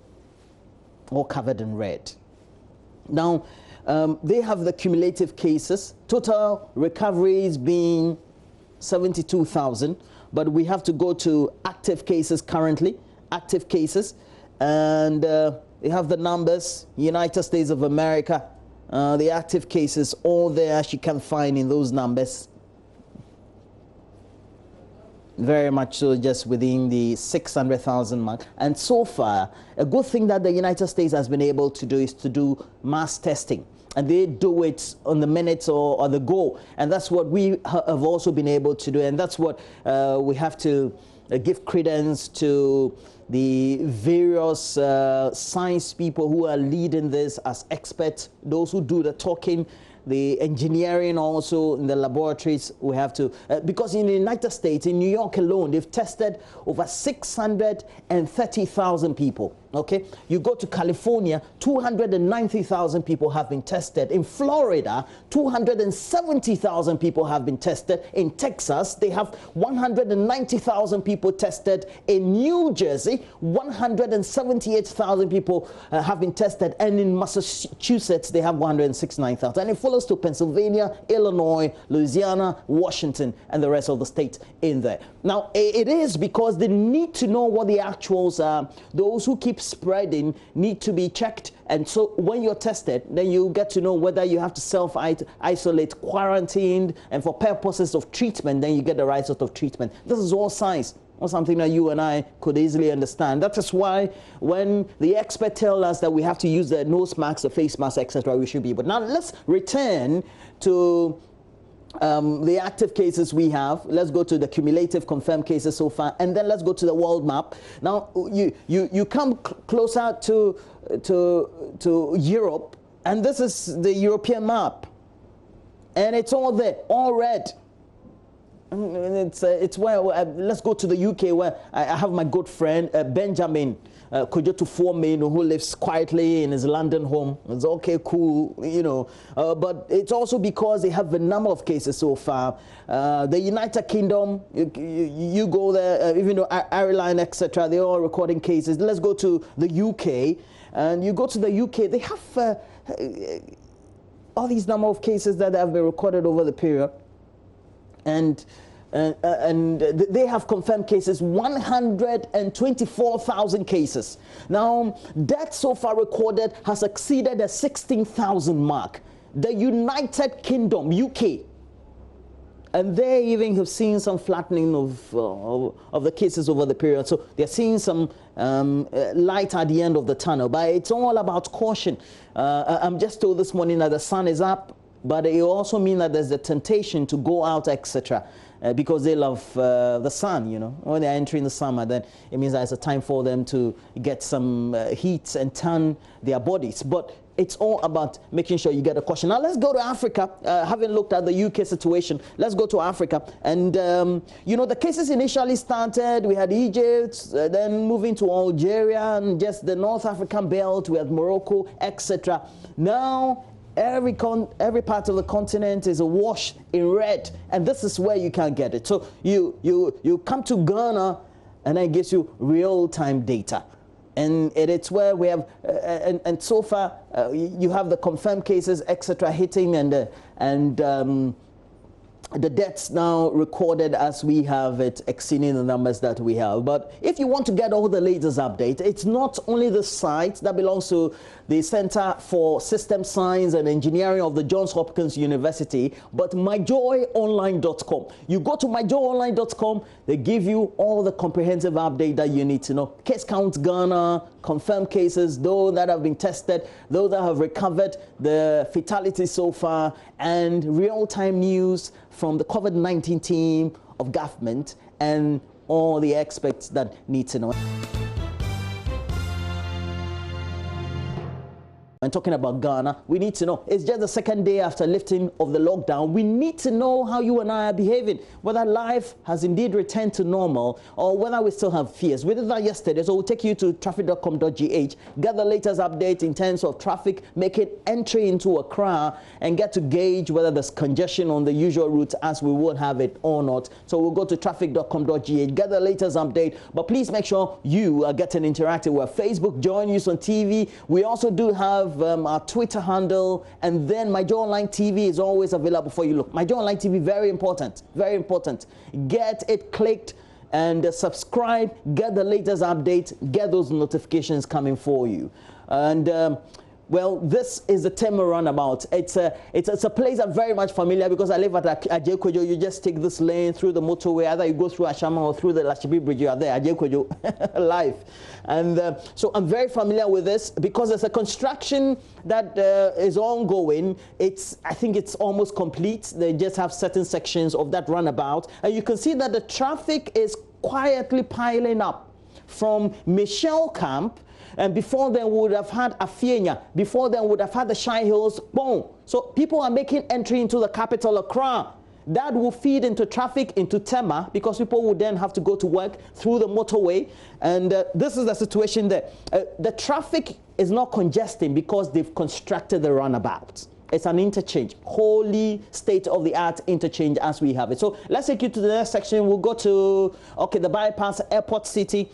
all covered in red. Now, they have the cumulative cases, total recoveries being 72,000, but we have to go to active cases currently, active cases, and they have the numbers, United States of America, the active cases, all there as you can find in those numbers. Very much so, just within the 600,000 mark. And so far, a good thing that the United States has been able to do is to do mass testing. And they do it on the minute or the go. And that's what we have also been able to do. And that's what we have to give credence to the various science people who are leading this as experts, those who do the talking, the engineering also in the laboratories. We have to, because in the United States, in New York alone, they've tested over 630,000 people. Okay, you go to California, 290,000 people have been tested. In Florida, 270,000 people have been tested. In Texas, they have 190,000 people tested. In New Jersey, 178,000 people have been tested. And in Massachusetts, they have 169,000. And it follows to Pennsylvania, Illinois, Louisiana, Washington, and the rest of the states in there. Now, it is because they need to know what the actuals are. Those who keep spreading need to be checked, and so when you're tested, then you get to know whether you have to self-isolate, quarantined, and for purposes of treatment, then you get the right sort of treatment. This is all science, or something that you and I could easily understand. That is why when the experts tell us that we have to use the nose masks, the face masks, etc., we should be. But now let's return to the active cases we have. Let's go to the cumulative confirmed cases so far, and then let's go to the world map. Now you come closer to Europe, and this is the European map, and it's all there, all red. It's where let's go to the UK, where I have my good friend Benjamin Kojotu Foreman, who lives quietly in his London home. It's okay, cool, you know. But it's also because they have a number of cases so far. The United Kingdom, you go there, even though Ireland, etc., they're all recording cases. Let's go to the UK, and you go to the UK, they have all these number of cases that have been recorded over the period. And they have confirmed cases, 124,000 cases. Now, deaths so far recorded has exceeded the 16,000 mark. The United Kingdom, UK, and they even have seen some flattening of the cases over the period. So they're seeing some light at the end of the tunnel. But it's all about caution. I'm just told this morning that the sun is up, but it also means that there's a temptation to go out, etc. Because they love the sun, you know. When they're entering the summer, then it means that it's a time for them to get some heat and tan their bodies. But it's all about making sure you get a caution. Now let's go to Africa. Having looked at the UK situation, let's go to Africa. And you know, the cases initially started, we had Egypt, then moving to Algeria, and just the North African belt, we had Morocco, etc. Now every part of the continent is awash in red, and this is where you can't get it. So you come to Ghana, and it gives you real-time data. And it's where we have, and so far, you have the confirmed cases, etc., hitting, and the deaths now recorded as we have it exceeding the numbers that we have. But if you want to get all the latest update, it's not only the site that belongs to the Center for System Science and Engineering of the Johns Hopkins University, but myjoyonline.com. You go to myjoyonline.com, they give you all the comprehensive update that you need to know. Case count Ghana, confirmed cases, those that have been tested, those that have recovered, the fatalities so far, and real-time news from the COVID-19 team of government and all the experts that need to know. and talking about Ghana, we need to know. It's just the second day after lifting of the lockdown. We need to know how you and I are behaving, whether life has indeed returned to normal or whether we still have fears. We did that yesterday, so we'll take you to traffic.com.gh, get the latest update in terms of traffic, make it entry into Accra, and get to gauge whether there's congestion on the usual route as we would have it or not. So we'll go to traffic.com.gh, get the latest update, but please make sure you are getting interactive. We're Facebook, join us on TV. We also do have our Twitter handle, and then My Joy Online TV is always available for you. Look, My Joy Online TV, very important, very important. Get it clicked and subscribe, get the latest update, get those notifications coming for you. And well, this is the Tema roundabout. It's a place I'm very much familiar because I live at Ajay-Kojo. You just take this lane through the motorway. Either you go through Ashama or through the Lashibi Bridge. You are there, Ajay-Kojo, live. And so I'm very familiar with this because there's a construction that is ongoing. I think it's almost complete. They just have certain sections of that roundabout. And you can see that the traffic is quietly piling up from Michelle Camp. And before then, we would have had Afienya. Before then, we would have had the Shine Hills. Boom. So people are making entry into the capital, Accra. That will feed into traffic into Tema because people would then have to go to work through the motorway. And this is the situation there. The traffic is not congesting because they've constructed the roundabout. It's an interchange, wholly state-of-the-art interchange as we have it. So let's take you to the next section. We'll go to, the bypass, Airport City.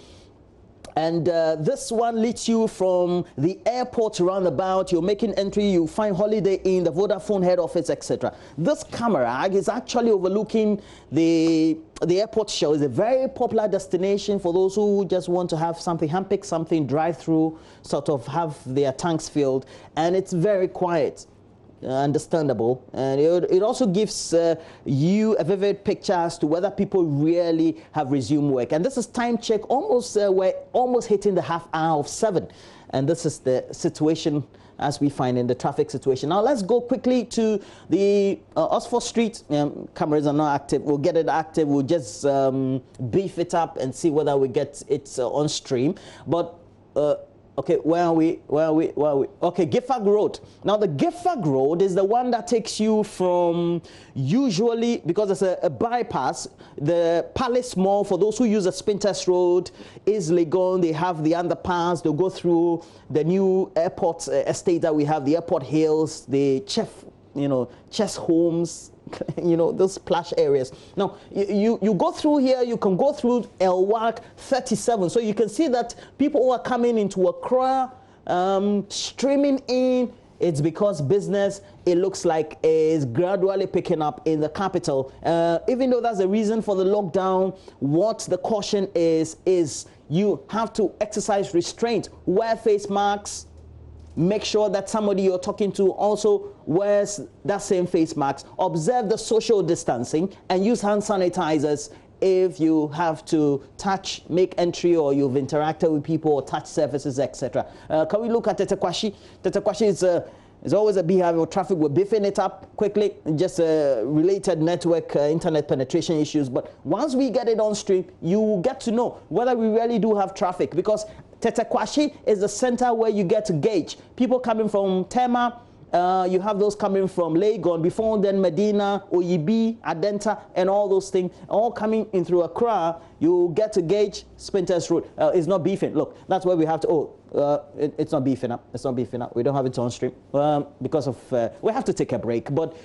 And this one leads you from the airport roundabout. You're making entry, you find Holiday Inn, the Vodafone head office, etc. This camera is actually overlooking the airport shell. It's a very popular destination for those who just want to have something, handpick something, drive through, sort of have their tanks filled. And it's very quiet. Understandable, and it also gives you a vivid picture as to whether people really have resumed work. And this is time check, we're almost hitting the half hour of 7, and this is the situation as we find in the traffic situation. Now let's go quickly to the Oxford Street. Cameras are not active. We'll get it active. We'll just beef it up and see whether we get it on stream. But okay, where are we? Okay, Gifford Road. Now, the Gifford Road is the one that takes you from, usually, because it's a bypass, the Palace Mall, for those who use the Spinters Road, is Legon. They have the underpass. They'll go through the new airport estate that we have, the Airport Hills, the Chess Homes, those splash areas. Now, you go through here, you can go through Elwak 37. So you can see that people who are coming into Accra, streaming in, it's because business, it looks like, is gradually picking up in the capital. Even though that's the reason for the lockdown, what the caution is you have to exercise restraint, wear face masks, make sure that somebody you're talking to also wears that same face mask. Observe the social distancing and use hand sanitizers if you have to touch, make entry, or you've interacted with people or touch surfaces, etc. Can we look at Tetekwashi? Tetekwashi is always a beehive of traffic. We're beefing it up quickly, just related network internet penetration issues. But once we get it on stream, you will get to know whether we really do have traffic, because Tetekwashi is the center where you get to gauge people coming from Tema. You have those coming from Legon, before then Medina, Oyibi, Adenta, and all those things, all coming in through Accra. You get to gauge Spinters Road. It's not beefing. Look, that's where we have to, it's not beefing up. It's not beefing up. We don't have it on stream because of, we have to take a break. But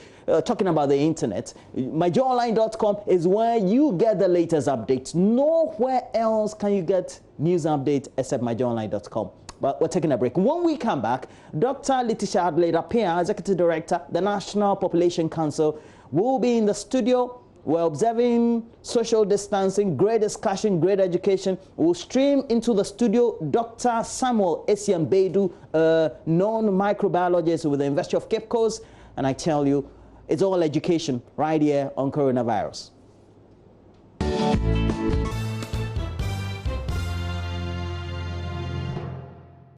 talking about the internet, myjoyonline.com is where you get the latest updates. Nowhere else can you get news update except myjoyonline.com. But we're taking a break. When we come back, Dr. Letitia Adelaide-Appiah, Executive Director, the National Population Council, will be in the studio. We're observing social distancing, great discussion, great education. We'll stream into the studio Dr. Samuel Esiam-Bedu, a known microbiologist with the University of Cape Coast. And I tell you, it's all education right here on coronavirus.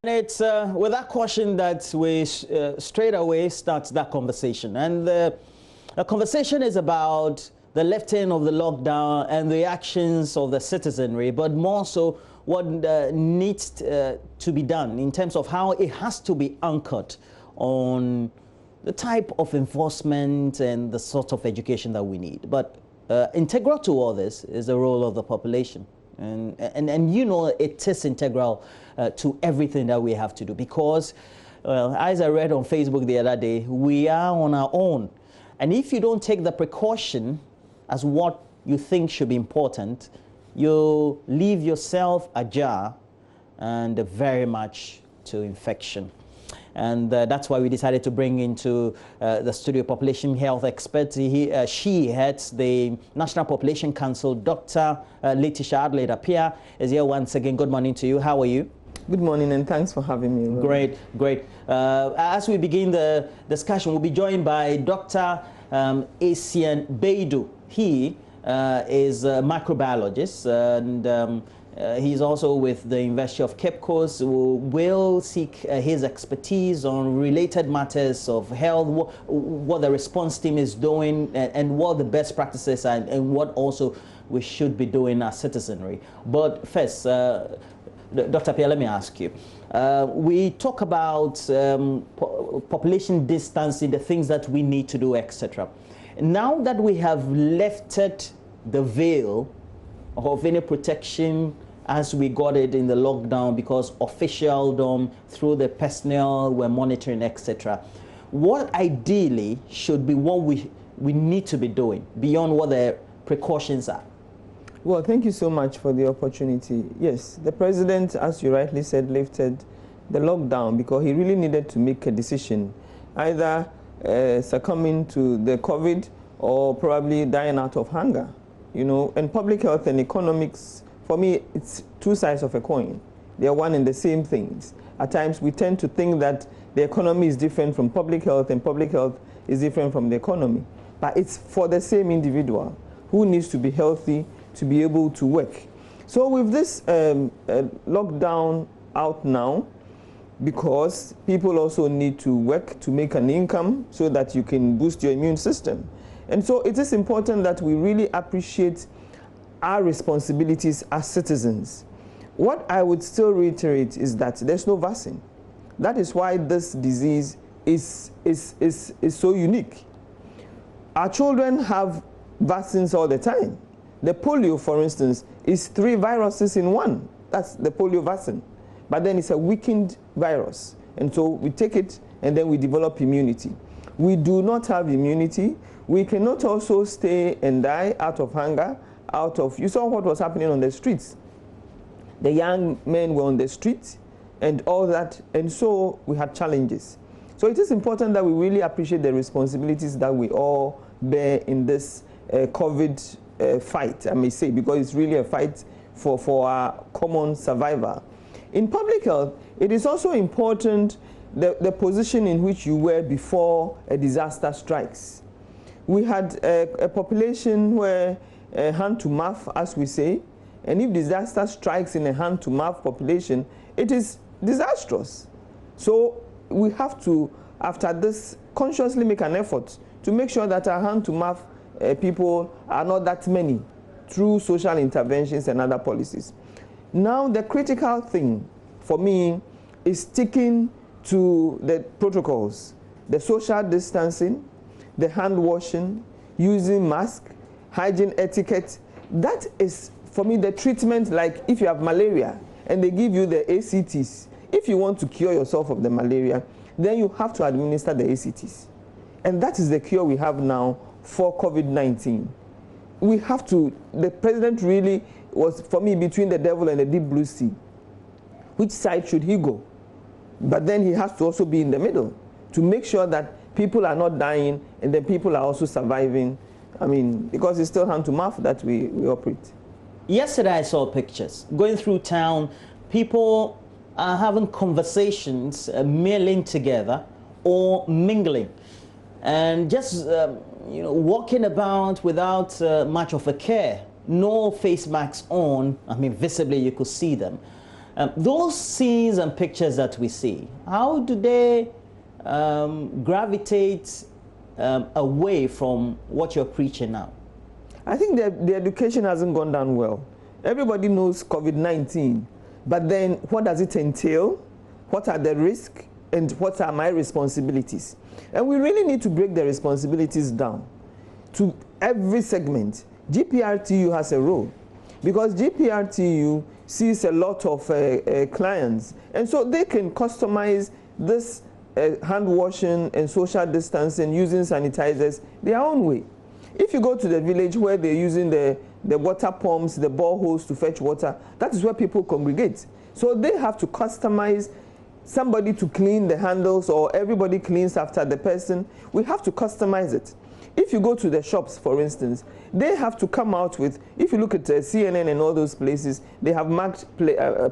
It's with that caution that we straight away start that conversation. And the conversation is about the lifting of the lockdown and the actions of the citizenry, but more so what needs to be done in terms of how it has to be anchored on the type of enforcement and the sort of education that we need. But integral to all this is the role of the population. And you know, it is integral to everything that we have to do, because, well, as I read on Facebook the other day, we are on our own. And if you don't take the precaution as what you think should be important, you leave yourself ajar and very much to infection. And that's why we decided to bring into the studio population health expert. She heads the National Population Council. Dr. Letitia Adelaide-Appiah is here once again. Good morning to you. How are you? Good morning, and thanks for having me. Great, great. As we begin the discussion, we'll be joined by Dr. Essien Baidu. He is a microbiologist, and he's also with the University of Cape Coast, who will seek his expertise on related matters of health, what the response team is doing, and what the best practices are, and what also we should be doing as citizenry. But first, Dr. Appiah, let me ask you. We talk about population distancing, the things that we need to do, etc. Now that we have lifted the veil of any protection as we got it in the lockdown, because officialdom through the personnel were monitoring, etc. What ideally should be what we need to be doing beyond what the precautions are? Well, thank you so much for the opportunity. Yes, the president, as you rightly said, lifted the lockdown because he really needed to make a decision, either succumbing to the COVID or probably dying out of hunger. You know, and public health and economics, for me, it's two sides of a coin. They are one and the same things. At times, we tend to think that the economy is different from public health and public health is different from the economy. But it's for the same individual who needs to be healthy to be able to work. So with this lockdown out now, because people also need to work to make an income so that you can boost your immune system. And so it is important that we really appreciate our responsibilities as citizens. What I would still reiterate is that there's no vaccine. That is why this disease is so unique. Our children have vaccines all the time. The polio, for instance, is 3 viruses in one. That's the polio vaccine. But then it's a weakened virus. And so we take it and then we develop immunity. We do not have immunity. We cannot also stay and die out of hunger, you saw what was happening on the streets. The young men were on the streets and all that, and so we had challenges. So it is important that we really appreciate the responsibilities that we all bear in this COVID fight, I may say, because it's really a fight for our common survival. In public health, it is also important the position in which you were before a disaster strikes. We had a population where hand-to-mouth, as we say, and if disaster strikes in a hand-to-mouth population, it is disastrous. So we have to, after this, consciously make an effort to make sure that our hand-to-mouth people are not that many through social interventions and other policies. Now, the critical thing for me is sticking to the protocols, the social distancing, the hand washing, using masks, hygiene etiquette. That is, for me, the treatment. Like if you have malaria and they give you the ACTs, if you want to cure yourself of the malaria, then you have to administer the ACTs. And that is the cure we have now for COVID-19. We have to, the president really was, for me, between the devil and the deep blue sea. Which side should he go? But then he has to also be in the middle to make sure that people are not dying and then people are also surviving. I mean, because it's still hand-to-mouth that we operate. Yesterday I saw pictures. Going through town, people are having conversations, milling together or mingling. And just, walking about without much of a care. No face masks on. I mean, visibly you could see them. Those scenes and pictures that we see, how do they gravitate away from what you're preaching now? I think the education hasn't gone down well. Everybody knows COVID-19, But then what does it entail? What are the risks? And what are my responsibilities? And we really need to break the responsibilities down to every segment. GPRTU has a role because GPRTU sees a lot of clients, and so they can customize this hand washing and social distancing using sanitizers their own way. If you go to the village where they're using the water pumps, the boreholes to fetch water, that is where people congregate. So they have to customize somebody to clean the handles, or everybody cleans after the person. We have to customize it. If you go to the shops, for instance, they have to come out with, if you look at CNN and all those places, they have marked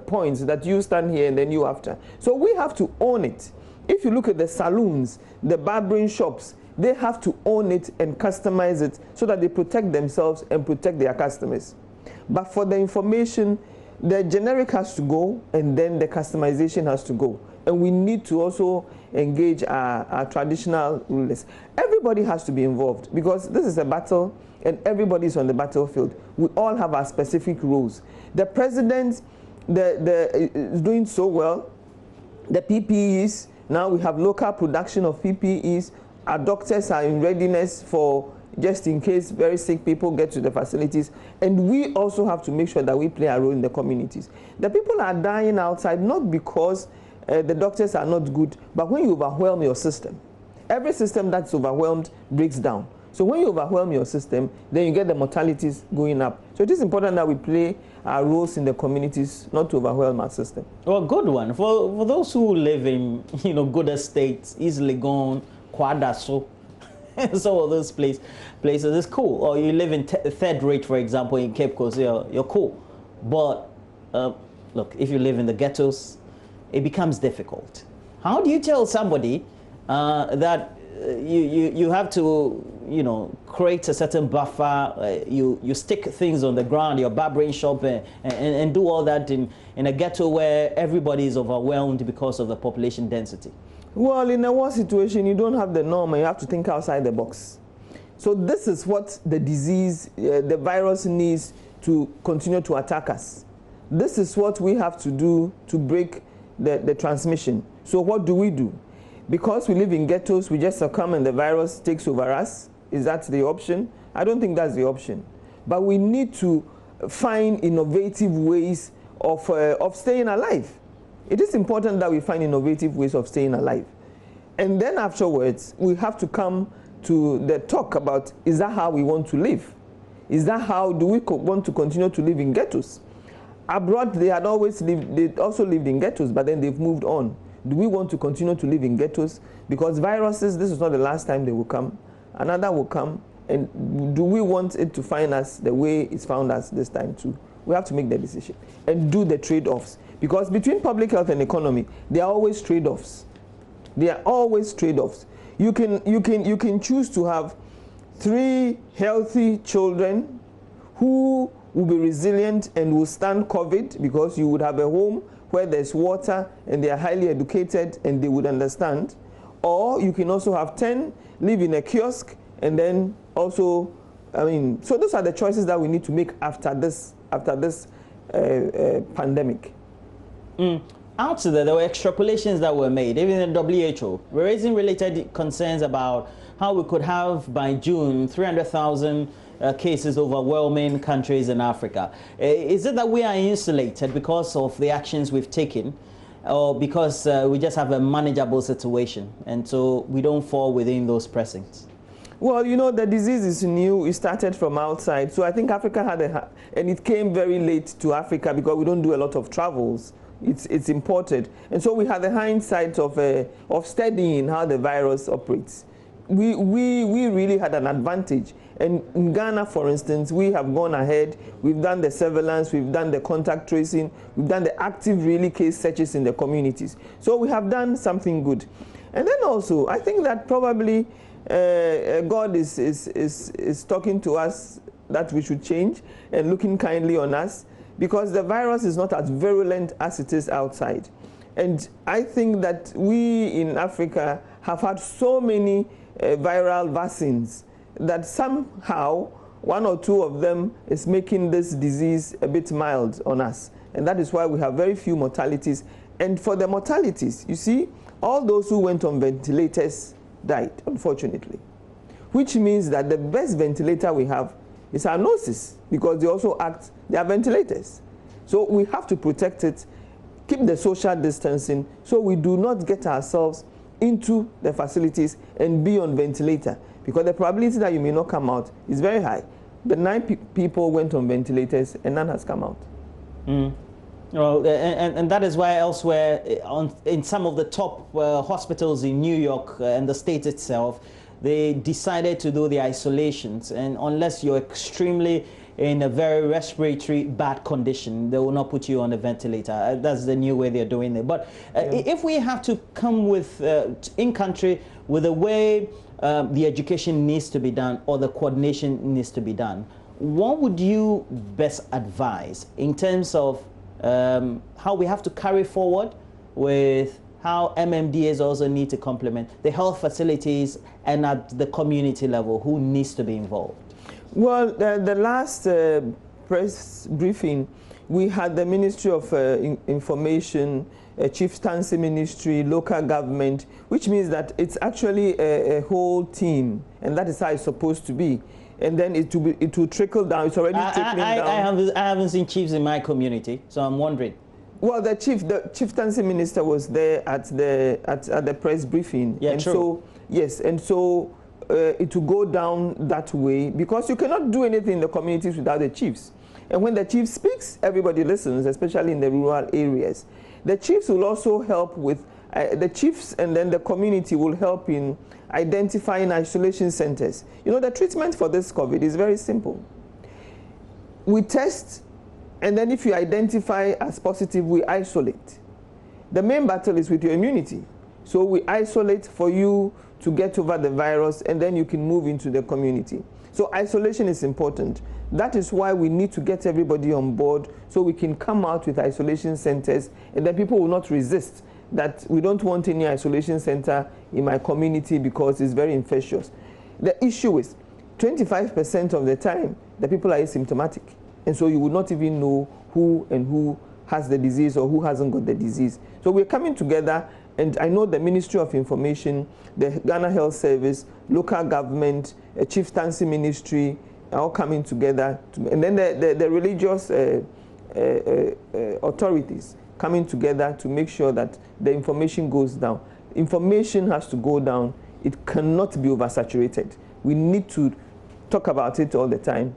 points that you stand here and then you after. So we have to own it. If you look at the saloons, the barbering shops, they have to own it and customize it so that they protect themselves and protect their customers. But for the information, the generic has to go, and then the customization has to go. And we need to also engage our traditional rulers. Everybody has to be involved because this is a battle and everybody is on the battlefield. We all have our specific roles. The president is doing so well. The PPEs, now we have local production of PPEs. Our doctors are in readiness for just in case very sick people get to the facilities. And we also have to make sure that we play a role in the communities. The people are dying outside not because the doctors are not good, but when you overwhelm your system. Every system that's overwhelmed breaks down. So when you overwhelm your system, then you get the mortalities going up. So it is important that we play our roles in the communities, not to overwhelm our system. Well, good one. For those who live in, good estates, East Legon, Kwadaso, some of those places, it's cool. Or you live in third rate, for example, in Cape Coast, you're cool. But look, if you live in the ghettos, it becomes difficult. How do you tell somebody that you have to, create a certain buffer, you stick things on the ground, your barbering shop, and do all that in a ghetto where everybody is overwhelmed because of the population density? Well, in a war situation, you don't have the norm and you have to think outside the box. So this is what the disease, the virus needs to continue to attack us. This is what we have to do to break the transmission. So what do? Because we live in ghettos, we just succumb and the virus takes over us? Is that the option? I don't think that's the option. But we need to find innovative ways of staying alive. It is important that we find innovative ways of staying alive. And then afterwards, we have to come to the talk about, is that how we want to live? Is that how do we want to continue to live in ghettos? Abroad, they had always lived, they also lived in ghettos, but then they've moved on. Do we want to continue to live in ghettos? Because viruses, this is not the last time they will come. Another will come. And do we want it to find us the way it's found us this time too? We have to make the decision and do the trade-offs. Because between public health and economy, there are always trade-offs. There are always trade-offs. You can choose to have 3 healthy children who will be resilient and will stand COVID because you would have a home where there's water and they are highly educated and they would understand. Or you can also have 10 live in a kiosk and then also, so those are the choices that we need to make after this pandemic. Out there were extrapolations that were made, even in WHO, raising related concerns about how we could have by June 300,000 cases overwhelming countries in Africa. Is it that we are insulated because of the actions we've taken, or because we just have a manageable situation and so we don't fall within those pressings? Well, the disease is new. It started from outside. So I think Africa had and it came very late to Africa because we don't do a lot of travels. It's imported. And so we had the hindsight of studying how the virus operates. We really had an advantage. And in Ghana, for instance, we have gone ahead. We've done the surveillance. We've done the contact tracing. We've done the active really case searches in the communities. So we have done something good. And then also, I think that probably God is talking to us that we should change and looking kindly on us, because the virus is not as virulent as it is outside. And I think that we in Africa have had so many viral vaccines that somehow one or two of them is making this disease a bit mild on us. And that is why we have very few mortalities. And for the mortalities, you see, all those who went on ventilators died, unfortunately. Which means that the best ventilator we have is our nurses, because they also act, they are ventilators. So we have to protect it, keep the social distancing, so we do not get ourselves into the facilities and be on ventilator, because the probability that you may not come out is very high. The 9 people went on ventilators and none has come out. Well, and that is why elsewhere, in some of the top hospitals in New York and the state itself, they decided to do the isolations, and unless you're extremely in a very respiratory bad condition, they will not put you on a ventilator. That's the new way they're doing it. But if we have to come with in country with the way the education needs to be done or the coordination needs to be done, what would you best advise in terms of how we have to carry forward with how MMDAs also need to complement the health facilities and at the community level, who needs to be involved? Well, the last press briefing, we had the Ministry of Information, Chieftaincy Ministry, local government, which means that it's actually a whole team, and that is how it's supposed to be. And then it will trickle down. It's already trickling down. I haven't seen chiefs in my community, so I'm wondering. Well, the chieftaincy minister was there at the press briefing. Yeah, and true. So yes, and so it will go down that way, because you cannot do anything in the communities without the chiefs. And when the chief speaks, everybody listens, especially in the rural areas. The chiefs will also help with the chiefs, and then the community will help in identifying isolation centers. You know, the treatment for this COVID is very simple. We test, and then if you identify as positive, we isolate. The main battle is with your immunity. So we isolate for you to get over the virus, and then you can move into the community. So isolation is important. That is why we need to get everybody on board, so we can come out with isolation centers, and then people will not resist that we don't want any isolation center in my community because it's very infectious. The issue is 25% of the time the people are asymptomatic, and so you would not even know who has the disease or who hasn't got the disease. So we're coming together, and I know the Ministry of Information, the Ghana Health Service, local government, a chieftaincy ministry are all coming together, and then the religious authorities coming together to make sure that the information goes down. Information has to go down. It cannot be oversaturated. We need to talk about it all the time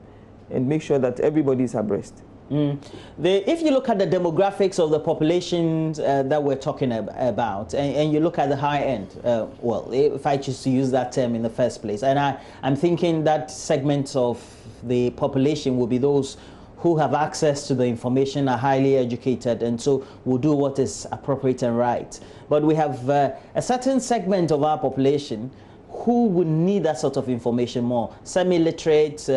and make sure that everybody is abreast. If you look at the demographics of the populations that we're talking about, and you look at the high end, well, if I choose to use that term in the first place, and I'm thinking that segment of the population will be those who have access to the information, are highly educated, and so will do what is appropriate and right. But we have a certain segment of our population who would need that sort of information more. Semi-literate,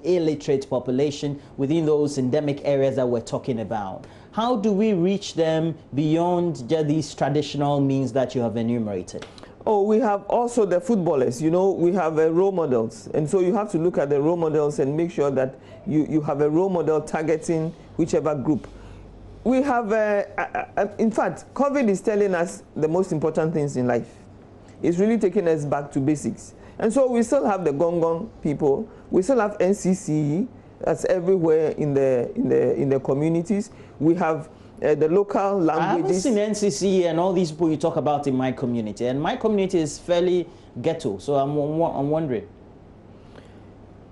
illiterate population within those endemic areas that we're talking about. How do we reach them beyond just these traditional means that you have enumerated? Oh, we have also the footballers. You know, we have role models. And so you have to look at the role models and make sure that you have a role model targeting whichever group. We have, in fact, COVID is telling us the most important things in life. It's really taking us back to basics. And so we still have the Gong people. We still have NCCE. That's everywhere in the communities. We have the local languages. I haven't seen NCCE and all these people you talk about in my community. And my community is fairly ghetto, so I'm wondering.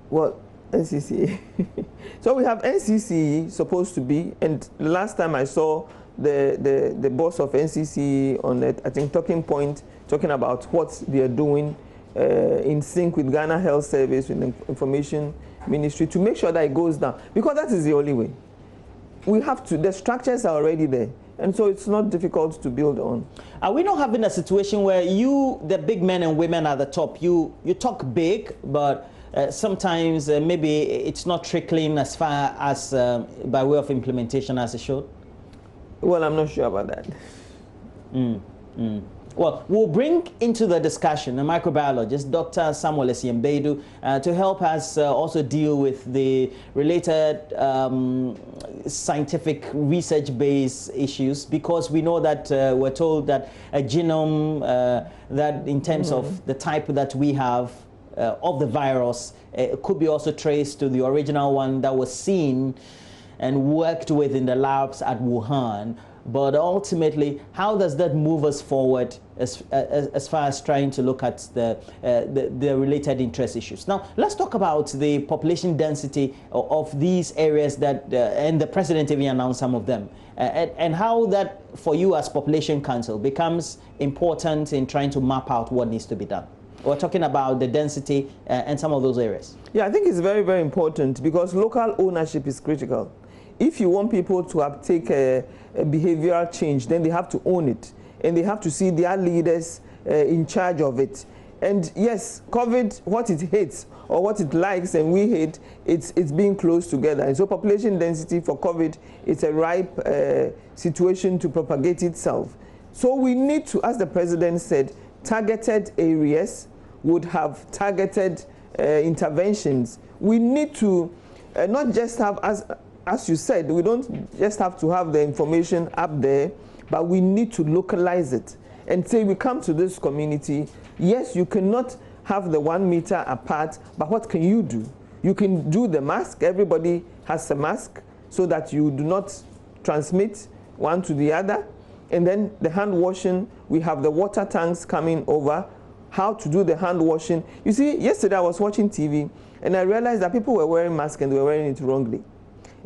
Well, NCCE. So we have NCCE supposed to be, and last time I saw the boss of NCCE on it, I think Talking Point, talking about what they are doing in sync with Ghana Health Service, with the Information Ministry, to make sure that it goes down, because that is the only way. We have to, the structures are already there, and so it's not difficult to build on. Are we not having a situation where you, the big men and women at the top, you talk big, but sometimes maybe it's not trickling as far as by way of implementation as it should? Well, I'm not sure about that. Well, we'll bring into the discussion a microbiologist, Dr. Samuel Esiembedu, to help us also deal with the related scientific research-based issues, because we know that we're told that a genome, that in terms of the type that we have of the virus, could be also traced to the original one that was seen and worked with in the labs at Wuhan. But ultimately, how does that move us forward as far as trying to look at the related interest issues? Now, let's talk about the population density of these areas that, and the president even announced some of them, and how that, for you as Population Council, becomes important in trying to map out what needs to be done. We're talking about the density and some of those areas. Yeah, I think it's very, very important, because local ownership is critical. If you want people to uptake a behavioral change, then they have to own it, and they have to see their leaders in charge of it. And yes, COVID, what it hates or what it likes and we hate, it's being close together. And so population density for COVID, it's a ripe situation to propagate itself. So we need to, as the president said, targeted areas would have targeted interventions. We need to not just have, as you said, we don't just have to have the information up there, but we need to localize it and say, we come to this community, yes, you cannot have the 1 meter apart, but what can you do? You can do the mask. Everybody has a mask so that you do not transmit one to the other. And then the hand washing, we have the water tanks coming over, how to do the hand washing. You see, yesterday I was watching TV and I realized that people were wearing masks and they were wearing it wrongly.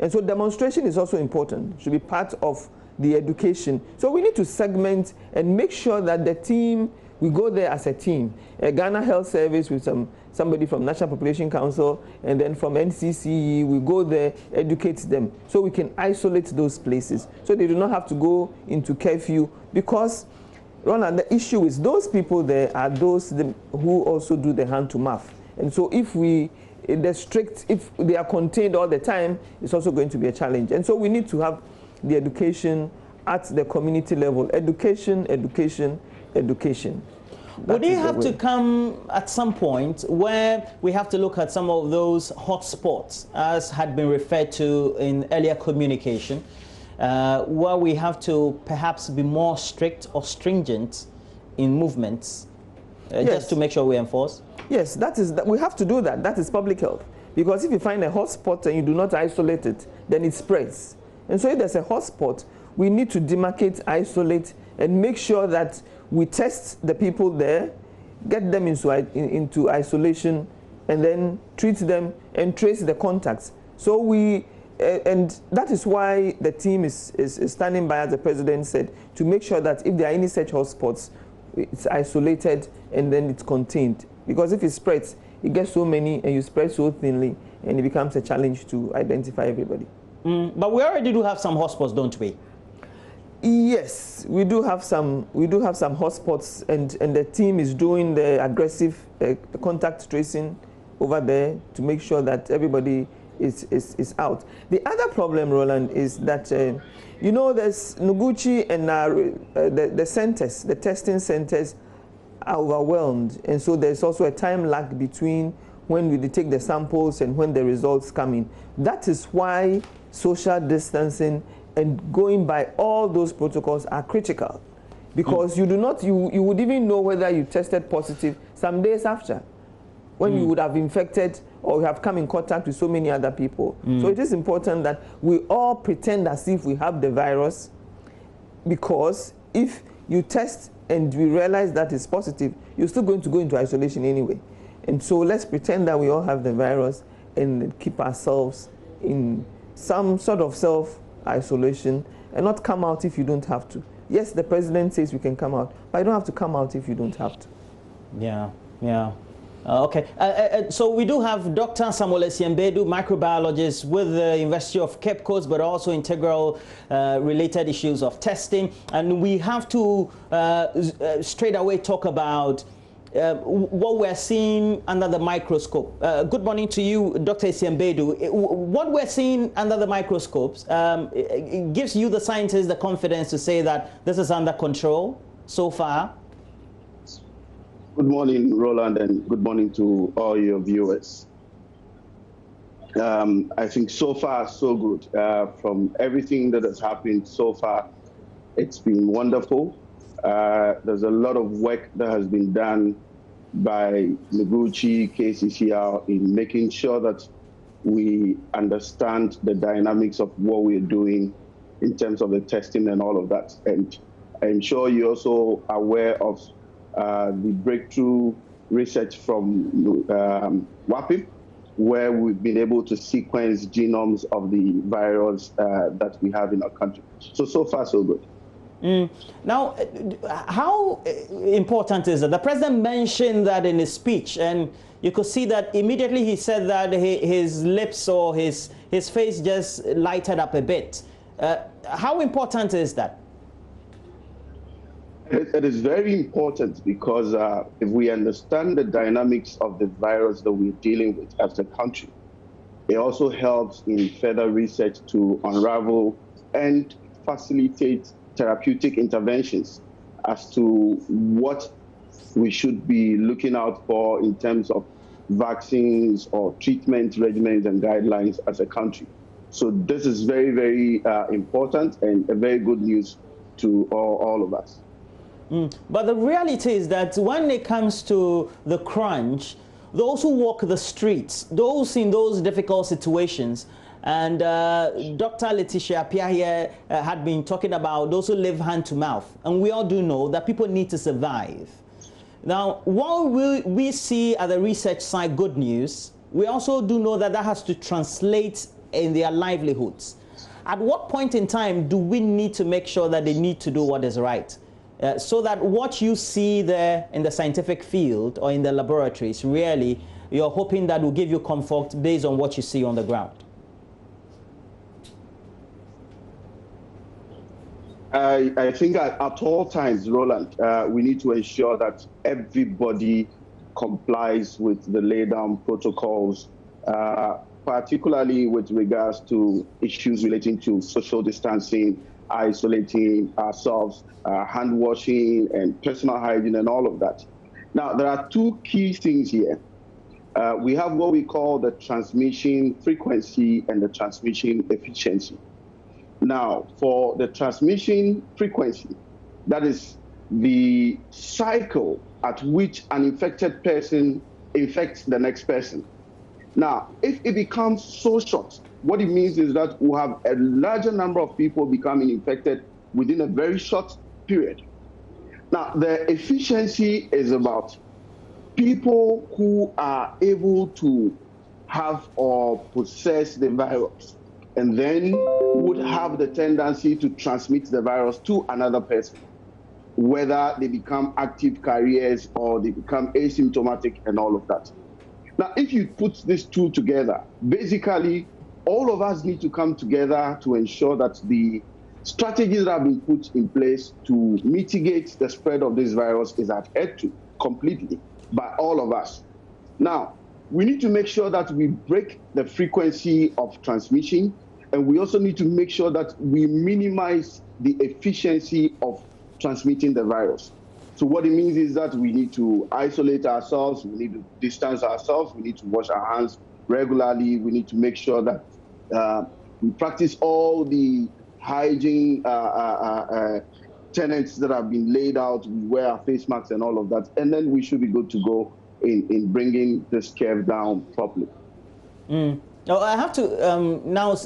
And so demonstration is also important, should be part of the education. So we need to segment and make sure that the team, we go there as a team. Ghana Health Service with somebody from National Population Council, and then from NCCE, we go there, educate them, so we can isolate those places, so they do not have to go into curfew, because Roland, the issue is those people there are those who also do the hand-to-mouth. And so if if they are contained all the time, it's also going to be a challenge. And so we need to have the education at the community level. Education, education, education. Would it have to come at some point where we have to look at some of those hotspots, as had been referred to in earlier communication, where we have to perhaps be more strict or stringent in movements, just to make sure we enforce? Yes, we have to do that. That is public health. Because if you find a hotspot and you do not isolate it, then it spreads. And so if there's a hotspot, we need to demarcate, isolate, and make sure that we test the people there, get them into isolation, and then treat them and trace the contacts. So and that is why the team is standing by, as the president said, to make sure that if there are any such hotspots, it's isolated and then it's contained. Because if it spreads, it gets so many and you spread so thinly, and it becomes a challenge to identify everybody. But we already do have some hotspots, don't we? Yes, we do have some hotspots, and the team is doing the aggressive contact tracing over there to make sure that everybody is out. The other problem, Roland, is that you know, there's Noguchi and the centers, the testing centers are overwhelmed, and so there's also a time lag between when we take the samples and when the results come in. That is why social distancing and going by all those protocols are critical, because you would even know whether you tested positive some days after, when you would have infected or have come in contact with so many other people. So it is important that we all pretend as if we have the virus, because if you test and we realize that it's positive, you're still going to go into isolation anyway. And so let's pretend that we all have the virus and keep ourselves in some sort of self-isolation and not come out if you don't have to. Yes, the president says we can come out, but you don't have to come out if you don't have to. Yeah, yeah. Okay, so we do have Dr. Samuel Esiembedu, microbiologist with the University of Cape Coast, but also integral related issues of testing. And we have to straight away talk about what we're seeing under the microscope. Good morning to you, Dr. Esiembedu. What we're seeing under the microscopes, it gives you, the scientists, the confidence to say that this is under control so far? Good morning, Roland, and good morning to all your viewers. I think so far, so good. From everything that has happened so far, it's been wonderful. There's a lot of work that has been done by Noguchi, KCCR in making sure that we understand the dynamics of what we're doing in terms of the testing and all of that. And I'm sure you're also aware of the breakthrough research from WAPIP, where we've been able to sequence genomes of the virus that we have in our country. So far, so good. Now, how important is it? The president mentioned that in his speech, and you could see that immediately he said that his lips or his face just lighted up a bit. How important is that? It is very important because if we understand the dynamics of the virus that we're dealing with as a country, it also helps in further research to unravel and facilitate therapeutic interventions as to what we should be looking out for in terms of vaccines or treatment regimens and guidelines as a country. So this is very, very important and a very good news to all of us. But the reality is that when it comes to the crunch, those who walk the streets, those in those difficult situations, and Dr. Letitia Appiah here had been talking about those who live hand to mouth. And we all do know that people need to survive. Now, while we see at the research side good news, we also do know that that has to translate in their livelihoods. At what point in time do we need to make sure that they need to do what is right? So that what you see there in the scientific field or in the laboratories, really, you're hoping that will give you comfort based on what you see on the ground. I think at all times, Roland, we need to ensure that everybody complies with the laid down protocols, particularly with regards to issues relating to social distancing, isolating ourselves, hand washing and personal hygiene and all of that. Now, there are two key things here. We have what we call the transmission frequency and the transmission efficiency. Now, for the transmission frequency, that is the cycle at which an infected person infects the next person. Now, if it becomes so short, what it means is that we'll have a larger number of people becoming infected within a very short period. Now, the efficiency is about people who are able to have or possess the virus and then would have the tendency to transmit the virus to another person, whether they become active carriers or they become asymptomatic and all of that. Now, if you put these two together, basically, all of us need to come together to ensure that the strategies that have been put in place to mitigate the spread of this virus is adhered to completely by all of us. Now, we need to make sure that we break the frequency of transmission, and we also need to make sure that we minimize the efficiency of transmitting the virus. So what it means is that we need to isolate ourselves, we need to distance ourselves, we need to wash our hands regularly, we need to make sure that we practice all the hygiene tenets that have been laid out, we wear our face masks and all of that, and then we should be good to go in bringing this curve down properly. Now, I have to now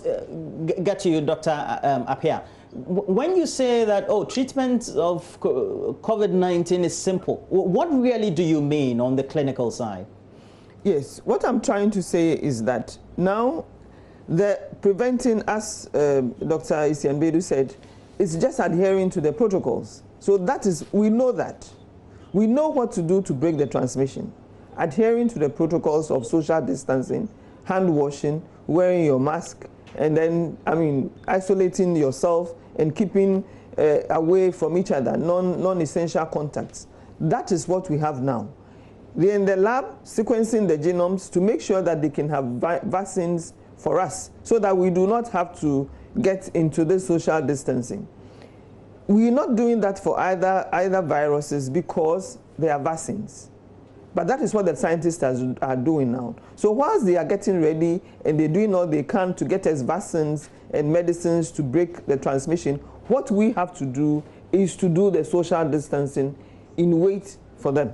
get to you, Dr. Appiah. When you say that, treatment of COVID-19 is simple, what really do you mean on the clinical side? Yes, what I'm trying to say is that now the preventing, as Dr. Isianbedu said, is just adhering to the protocols. So that is, we know that. We know what to do to break the transmission. Adhering to the protocols of social distancing, hand washing, wearing your mask, and then, isolating yourself and keeping away from each other, non-essential contacts. That is what we have now. They're in the lab sequencing the genomes to make sure that they can have vaccines for us so that we do not have to get into the social distancing. We're not doing that for either viruses because they are vaccines. But that is what the scientists are doing now. So whilst they are getting ready and they're doing all they can to get us vaccines and medicines to break the transmission, what we have to do is to do the social distancing in wait for them.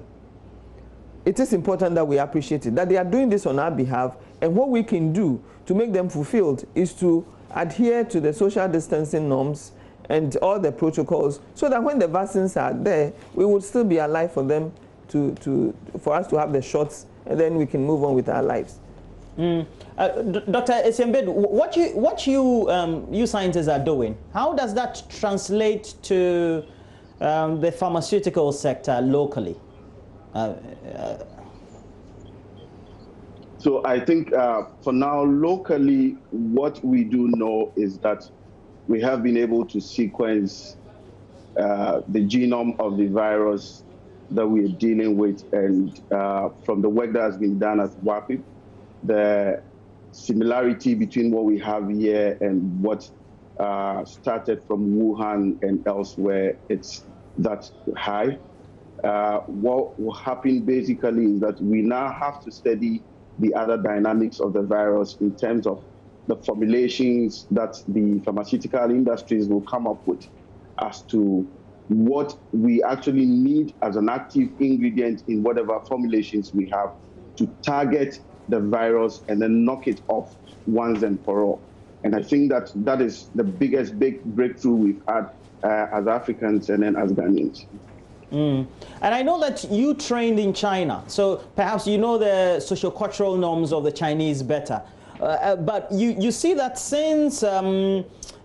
It is important that we appreciate it, that they are doing this on our behalf, and what we can do to make them fulfilled is to adhere to the social distancing norms and all the protocols, so that when the vaccines are there, we would still be alive for them for us to have the shots, and then we can move on with our lives. Dr. Essien-Badu, what you scientists are doing, how does that translate to the pharmaceutical sector locally? So I think for now, locally, what we do know is that we have been able to sequence the genome of the virus that we are dealing with, and from the work that has been done at WAPIP, the similarity between what we have here and what started from Wuhan and elsewhere, it's that high. What will happen basically is that we now have to study the other dynamics of the virus in terms of the formulations that the pharmaceutical industries will come up with as to what we actually need as an active ingredient in whatever formulations we have to target the virus and then knock it off once and for all. And I think that that is the biggest breakthrough we've had as Africans and then as Ghanaians. And I know that you trained in China, so perhaps you know the socio-cultural norms of the Chinese better. But you see that since the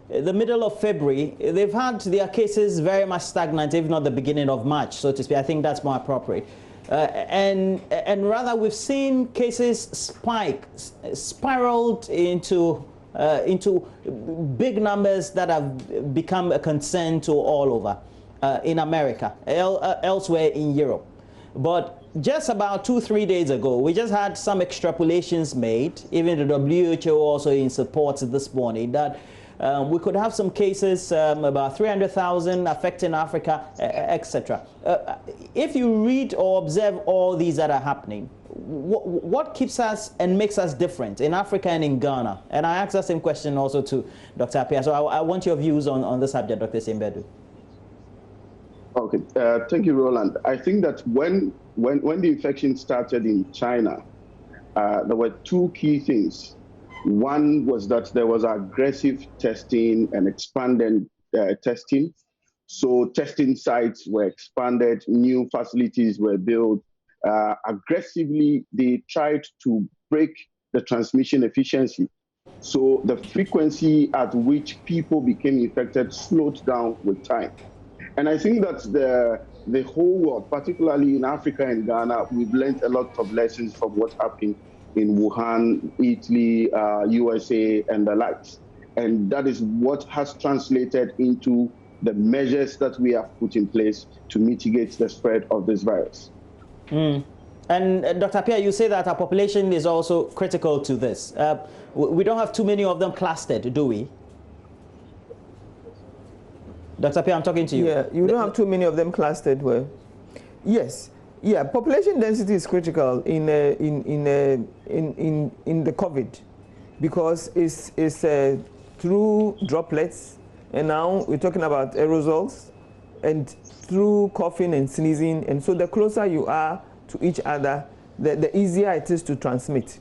middle of February, they've had their cases very much stagnant, if not the beginning of March, so to speak. I think that's more appropriate. And rather, we've seen cases spiraled into big numbers that have become a concern to all over. In America, elsewhere in Europe. But just about 2-3 days ago, we just had some extrapolations made, even the WHO also in support this morning, that we could have some cases, about 300,000 affecting Africa, etc. If you read or observe all these that are happening, what keeps us and makes us different in Africa and in Ghana? And I asked that same question also to Dr. Appiah, so I want your views on this subject, Dr. Essien-Badu. Okay, thank you, Roland. I think that when the infection started in China, there were two key things. One was that there was aggressive testing and expanded testing. So testing sites were expanded, new facilities were built. Aggressively, they tried to break the transmission efficiency. So the frequency at which people became infected slowed down with time. And I think that the whole world, particularly in Africa and Ghana, we've learned a lot of lessons from what happened in Wuhan, Italy, USA, and the likes. And that is what has translated into the measures that we have put in place to mitigate the spread of this virus. And Dr. Appiah, you say that our population is also critical to this. We don't have too many of them clustered, do we? Dr. Appiah, I'm talking to you. Yeah, you don't have too many of them clustered. Well, yes, yeah, population density is critical in the COVID, because it's through droplets, and now we're talking about aerosols, and through coughing and sneezing, and so the closer you are to each other, the easier it is to transmit.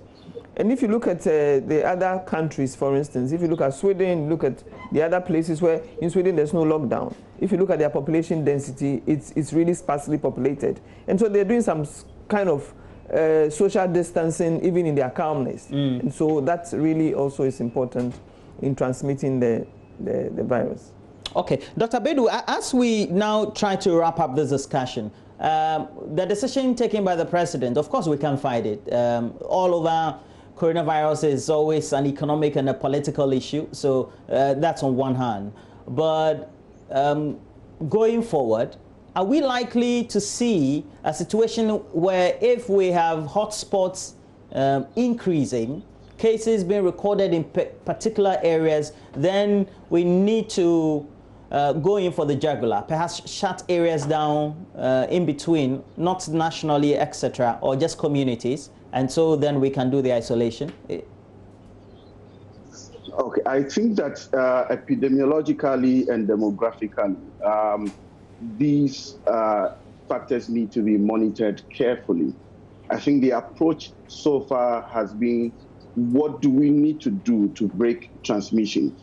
And if you look at the other countries, for instance, if you look at Sweden, look at the other places where in Sweden there's no lockdown. If you look at their population density, it's really sparsely populated. And so they're doing some kind of social distancing even in their calmness. And so that really also is important in transmitting the virus. Okay, Dr. Badu, as we now try to wrap up this discussion, the decision taken by the president, of course we can fight it. All over, coronavirus is always an economic and a political issue, so that's on one hand. But going forward, are we likely to see a situation where if we have hotspots increasing, cases being recorded in particular areas, then we need to go in for the jugular, perhaps shut areas down in between, not nationally, etc., or just communities, and so then we can do the isolation? Okay, I think that epidemiologically and demographically, these factors need to be monitored carefully. I think the approach so far has been, what do we need to do to break transmission?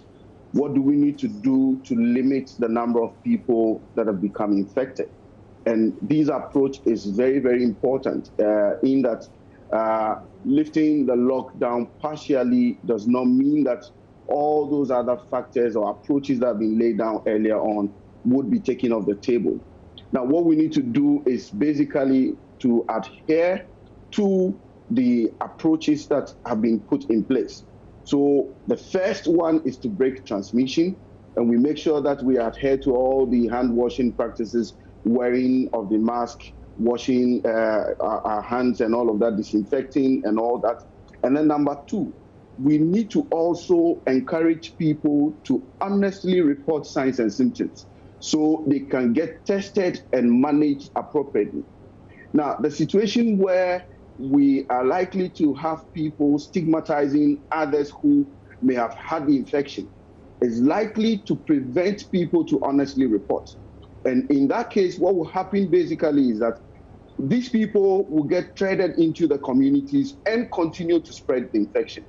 What do we need to do to limit the number of people that have become infected? And this approach is very, very important in that lifting the lockdown partially does not mean that all those other factors or approaches that have been laid down earlier on would be taken off the table. Now, what we need to do is basically to adhere to the approaches that have been put in place. So the first one is to break transmission, and we make sure that we adhere to all the hand washing practices, wearing of the mask, washing our hands and all of that, disinfecting and all that. And then number two, we need to also encourage people to honestly report signs and symptoms so they can get tested and managed appropriately. Now, the situation where we are likely to have people stigmatizing others who may have had the infection is likely to prevent people to honestly report. And in that case, what will happen basically is that these people will get threaded into the communities and continue to spread the infection.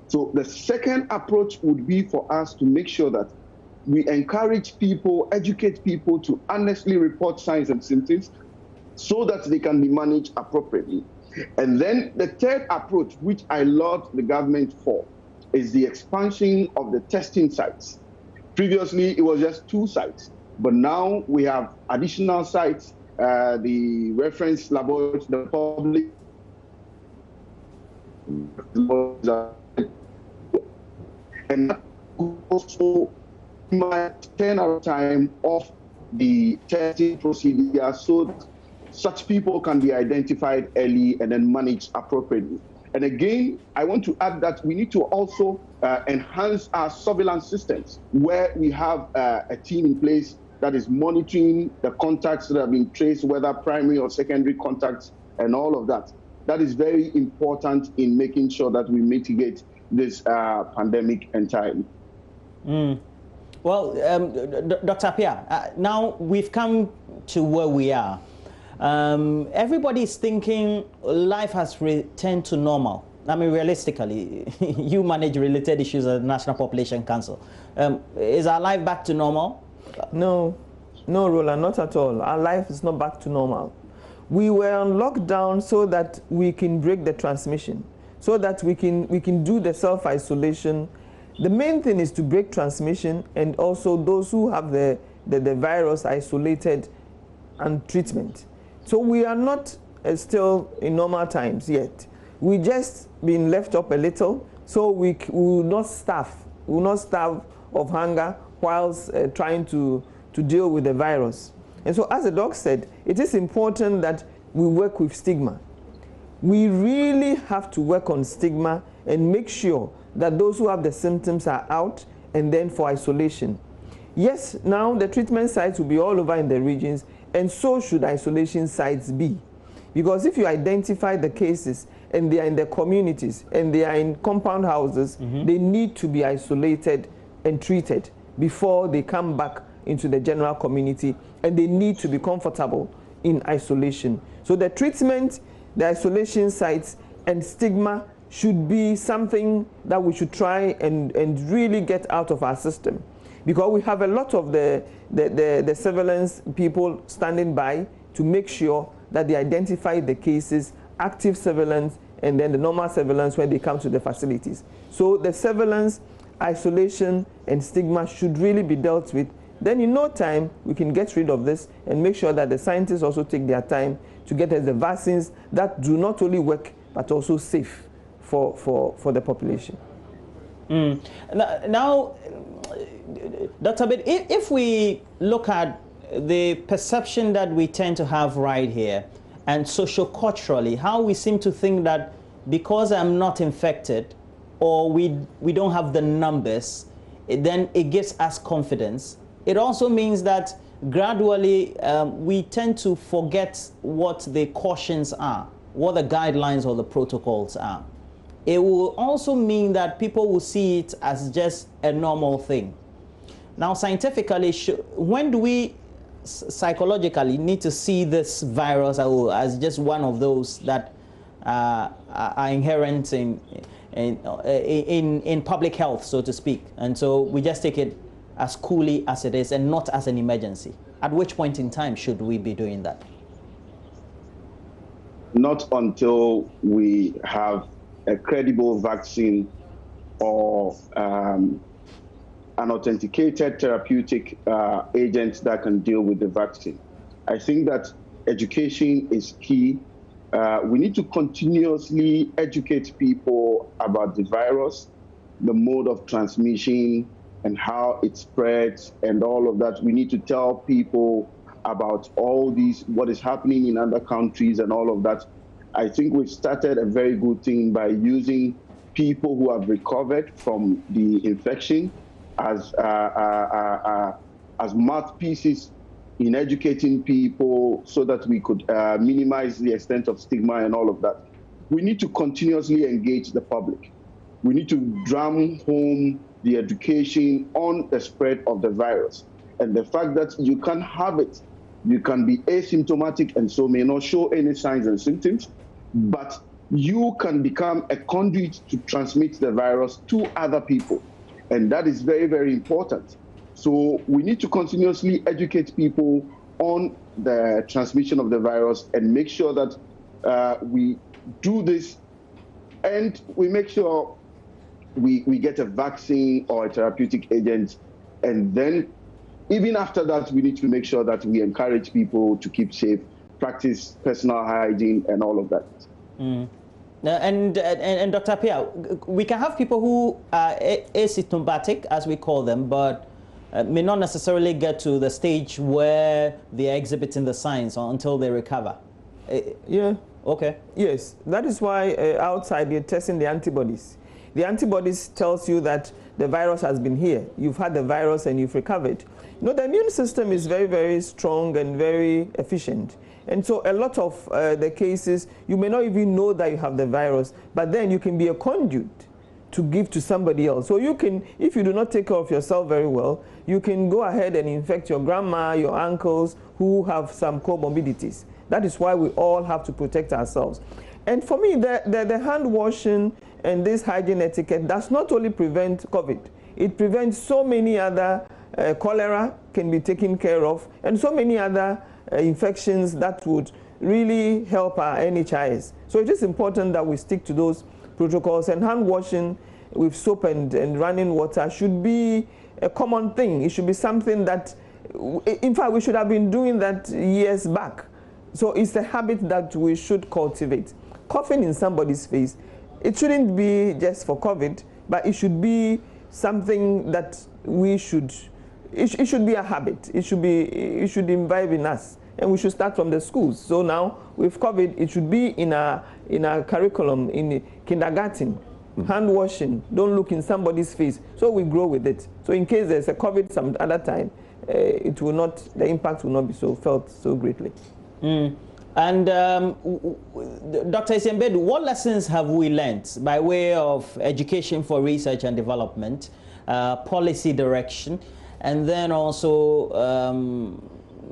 So the second approach would be for us to make sure that we encourage people, educate people to honestly report signs and symptoms so that they can be managed appropriately. And then the third approach, which I laud the government for, is the expansion of the testing sites. Previously, it was just 2 sites, but now we have additional sites, the reference laboratory, the public, and also turn our time off the testing procedure so that such people can be identified early and then managed appropriately. And again, I want to add that we need to also enhance our surveillance systems, where we have a team in place that is monitoring the contacts that have been traced, whether primary or secondary contacts, and all of that. That is very important in making sure that we mitigate this pandemic entirely. Well, Dr. Appiah, now we've come to where we are. Everybody is thinking life has returned to normal. I mean, realistically, you manage related issues at the National Population Council. Is our life back to normal? No, Roland, not at all. Our life is not back to normal. We were on lockdown so that we can break the transmission, so that we can do the self-isolation. The main thing is to break transmission, and also those who have the virus isolated and treatment. So we are not still in normal times yet. We just been left up a little, so we will not starve. We will not starve of hunger whilst trying to deal with the virus. And so, as the doc said, it is important that we work with stigma. We really have to work on stigma and make sure that those who have the symptoms are out and then for isolation. Yes, now the treatment sites will be all over in the regions, and so should isolation sites be. Because if you identify the cases and they are in the communities and they are in compound houses, they need to be isolated and treated before they come back into the general community, and they need to be comfortable in isolation. So the treatment, the isolation sites, and stigma should be something that we should try and really get out of our system. Because we have a lot of the surveillance people standing by to make sure that they identify the cases, active surveillance, and then the normal surveillance when they come to the facilities. So the surveillance, isolation, and stigma should really be dealt with. Then in no time, we can get rid of this and make sure that the scientists also take their time to get us the vaccines that do not only work, but also safe for the population. Now, Dr. Abed, if we look at the perception that we tend to have right here, and socio-culturally, how we seem to think that because I'm not infected, or we don't have the numbers, then it gives us confidence. it also means that gradually we tend to forget what the cautions are, what the guidelines or the protocols are. It will also mean that people will see it as just a normal thing. Now, scientifically, when do we psychologically need to see this virus as just one of those that are inherent in public health, so to speak, and so we just take it as coolly as it is and not as an emergency? At which point in time should we be doing that? Not until we have a credible vaccine or an authenticated therapeutic agent that can deal with the vaccine. I think that education is key. We need to continuously educate people about the virus, the mode of transmission, and how it spreads, and all of that. We need to tell people about all these, what is happening in other countries and all of that. I think we've started a very good thing by using people who have recovered from the infection as mouthpieces in educating people so that we could minimize the extent of stigma and all of that. We need to continuously engage the public. We need to drum home the education on the spread of the virus and the fact that you can have it. You can be asymptomatic and so may not show any signs and symptoms, but you can become a conduit to transmit the virus to other people. And that is very, very important. So we need to continuously educate people on the transmission of the virus and make sure that we do this and we make sure we get a vaccine or a therapeutic agent. And then even after that, we need to make sure that we encourage people to keep safe, practice personal hygiene and all of that. Mm. And Dr. Appiah, we can have people who are asymptomatic, as we call them, but may not necessarily get to the stage where they are exhibiting the signs until they recover. Yeah. Okay. Yes, that is why outside you're testing the antibodies. The antibodies tells you that the virus has been here. You've had the virus and you've recovered. You know, the immune system is very, very strong and very efficient. And so a lot of the cases, you may not even know that you have the virus, but then you can be a conduit to give to somebody else. So you can, if you do not take care of yourself very well, you can go ahead and infect your grandma, your uncles who have some comorbidities. That is why we all have to protect ourselves. And for me, the hand washing and this hygiene etiquette does not only prevent COVID, it prevents so many other cholera can be taken care of, and so many other infections that would really help our NHIS. So it is important that we stick to those protocols, and hand washing with soap and running water should be a common thing. It should be something that, in fact, we should have been doing that years back. So it's a habit that we should cultivate. Coughing in somebody's face, it shouldn't be just for COVID, but it should be something that we should, it should be a habit. It should imbibe in us, and we should start from the schools. So now with COVID, it should be in our curriculum in kindergarten. Hand washing, don't look in somebody's face. So we grow with it. So in case there's a COVID some other time, it will not, the impact will not be so felt so greatly. Mm. And Dr. Isiembedu, what lessons have we learned by way of education for research and development, policy direction, and then also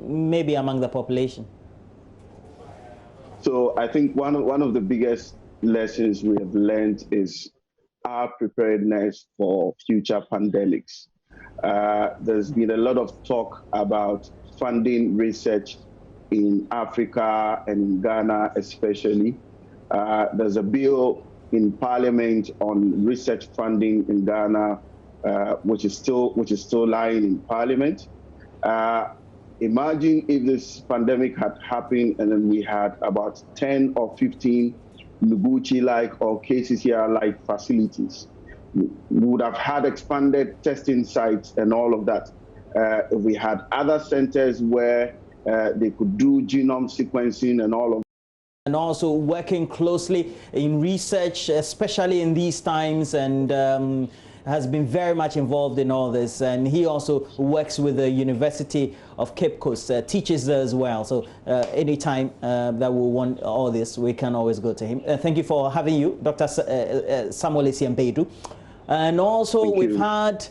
maybe among the population? So I think one of the biggest lessons we have learned is our preparedness for future pandemics. There's been a lot of talk about funding research in Africa and in Ghana especially. There's a bill in Parliament on research funding in Ghana, which is still lying in Parliament. Imagine if this pandemic had happened and then we had about 10 or 15 Noguchi-like or KCCR-like facilities. We would have had expanded testing sites and all of that. If we had other centers where they could do genome sequencing and all of that. And also working closely in research, especially in these times, and has been very much involved in all this, and he also works with the University of Cape Coast, teaches there as well. So anytime that we want all this, we can always go to him. Thank you for having you, Dr. Samuel Esiambedu. And also we've had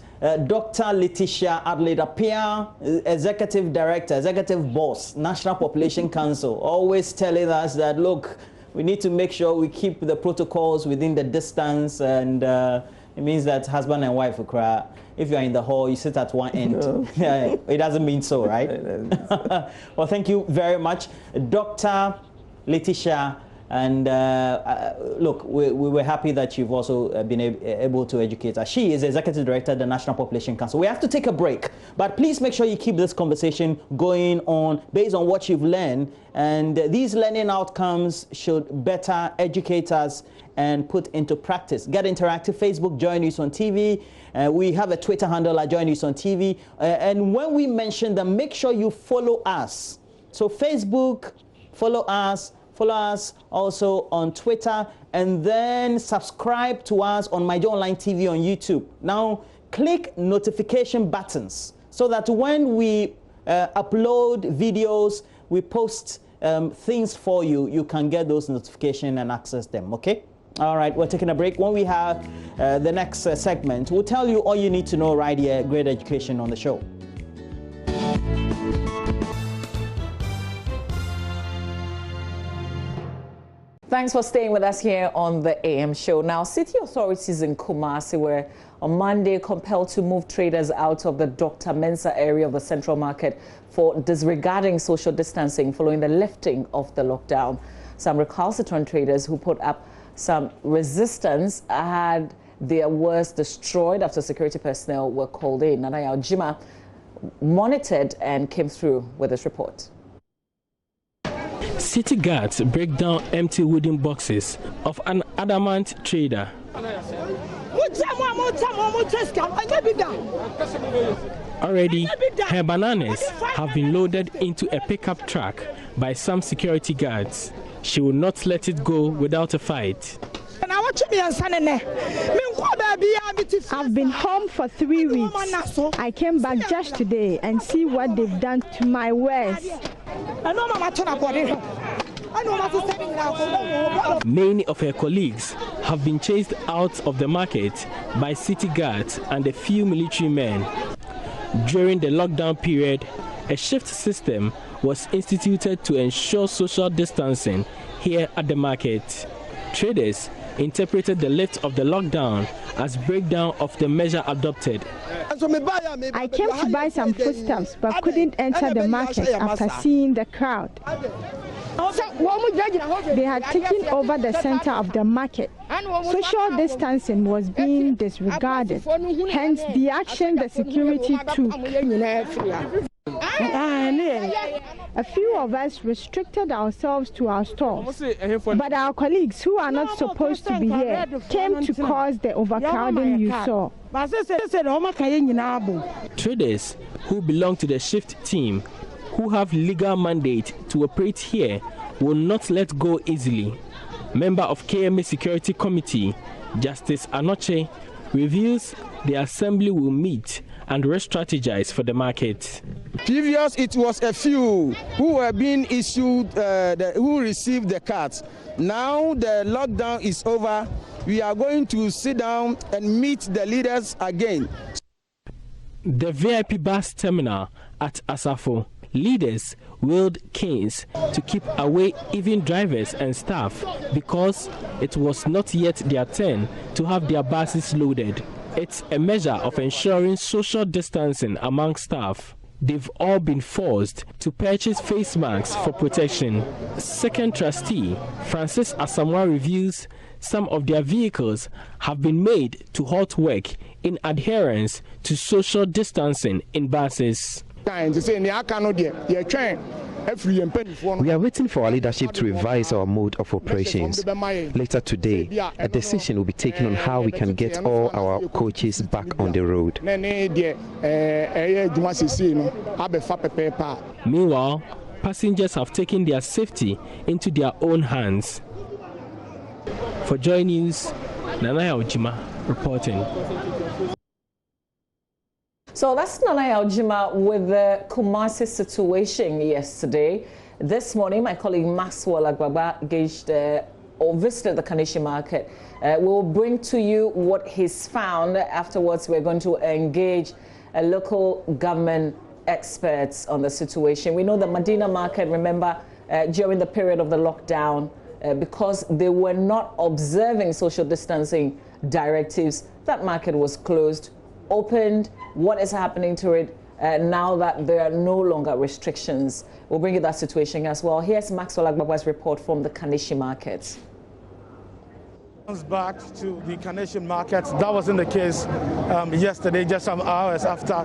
Dr. Letitia Adelaide-Appiah, Executive Director, Executive Boss, National Population Council, always telling us that, look, we need to make sure we keep the protocols within the distance, and it means that husband and wife will cry. If you're in the hall, you sit at one end. No. It doesn't mean so, right? Well, thank you very much, Dr. Letitia. And look, we were happy that you've also been able to educate us. She is Executive Director of the National Population Council. We have to take a break, but please make sure you keep this conversation going on based on what you've learned. And these learning outcomes should better educate us and put into practice. Get interactive. Facebook, Joy News on TV. We have a Twitter handle at Joy News on TV. And when we mention them, make sure you follow us. So Facebook, follow us. Follow us also on Twitter, and then subscribe to us on My Joy Online TV on YouTube. Now, click notification buttons so that when we upload videos, we post things for you, you can get those notifications and access them, okay? All right, we're taking a break. When we have the next segment, we'll tell you all you need to know right here, Great Education on the show. Thanks for staying with us here on the AM show. Now, city authorities in Kumasi were on Monday compelled to move traders out of the Dr. Mensah area of the Central Market for disregarding social distancing following the lifting of the lockdown. Some recalcitrant traders who put up some resistance had their wares destroyed after security personnel were called in. Nanaya Ojima monitored and came through with this report. City guards break down empty wooden boxes of an adamant trader. Already, her bananas have been loaded into a pickup truck by some security guards. She will not let it go without a fight. I've been home for 3 weeks. I came back just today and see what they've done to my wares. Many of her colleagues have been chased out of the market by city guards and a few military men. During the lockdown period, a shift system was instituted to ensure social distancing here at the market. Traders interpreted the lift of the lockdown as breakdown of the measure adopted. I came to buy some foodstuffs but couldn't enter the market after seeing the crowd. They had taken over the center of the market. Social distancing was being disregarded, hence the action the security took. A few of us restricted ourselves to our stores, but our colleagues who are not supposed to be here came to cause the overcrowding you saw. Traders who belong to the shift team, who have legal mandate to operate here, will not let go easily. Member of KMA Security Committee, Justice Anoche, reveals the assembly will meet and re-strategize for the market. Previous, it was a few who were being issued, who received the cards. Now the lockdown is over. We are going to sit down and meet the leaders again. The VIP bus terminal at Asafo, leaders wheeled canes to keep away even drivers and staff because it was not yet their turn to have their buses loaded. It's a measure of ensuring social distancing among staff. They've all been forced to purchase face masks for protection. Second trustee, Francis Asamoah, reviews some of their vehicles have been made to halt work in adherence to social distancing in buses. We are waiting for our leadership to revise our mode of operations. Later today, a decision will be taken on how we can get all our coaches back on the road. Meanwhile, passengers have taken their safety into their own hands. For Joy News, Nanaya Ojima reporting. So that's Nanaya Ojima with the Kumasi situation yesterday. This morning, my colleague Maxwell Agbagba engaged or visited the Kaneshie market. We'll bring to you what he's found. Afterwards, we're going to engage local government experts on the situation. We know the Medina market, remember, during the period of the lockdown, because they were not observing social distancing directives, that market was closed. Opened. What is happening to it now that there are no longer restrictions? We'll bring you that situation as well. Here's Maxwell Agbagba's report from the Kaneshie market. Back to the Kaneshie market. That wasn't the case yesterday, just some hours after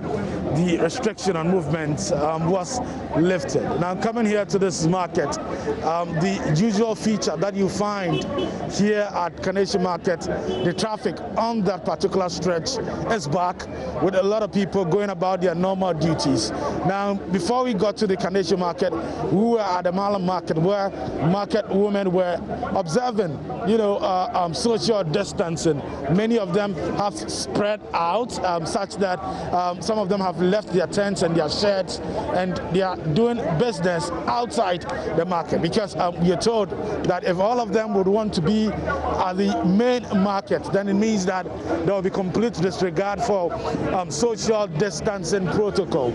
the restriction on movement was lifted. Now, coming here to this market, the usual feature that you find here at Kaneshie market, the traffic on that particular stretch is back, with a lot of people going about their normal duties. Now, before we got to the Kaneshie market, we were at the Malam market, where market women were observing, social distancing. Many of them have spread out such that some of them have left their tents and their sheds, and they are doing business outside the market, because we are told that if all of them would want to be at the main market, then it means that there will be complete disregard for social distancing protocol.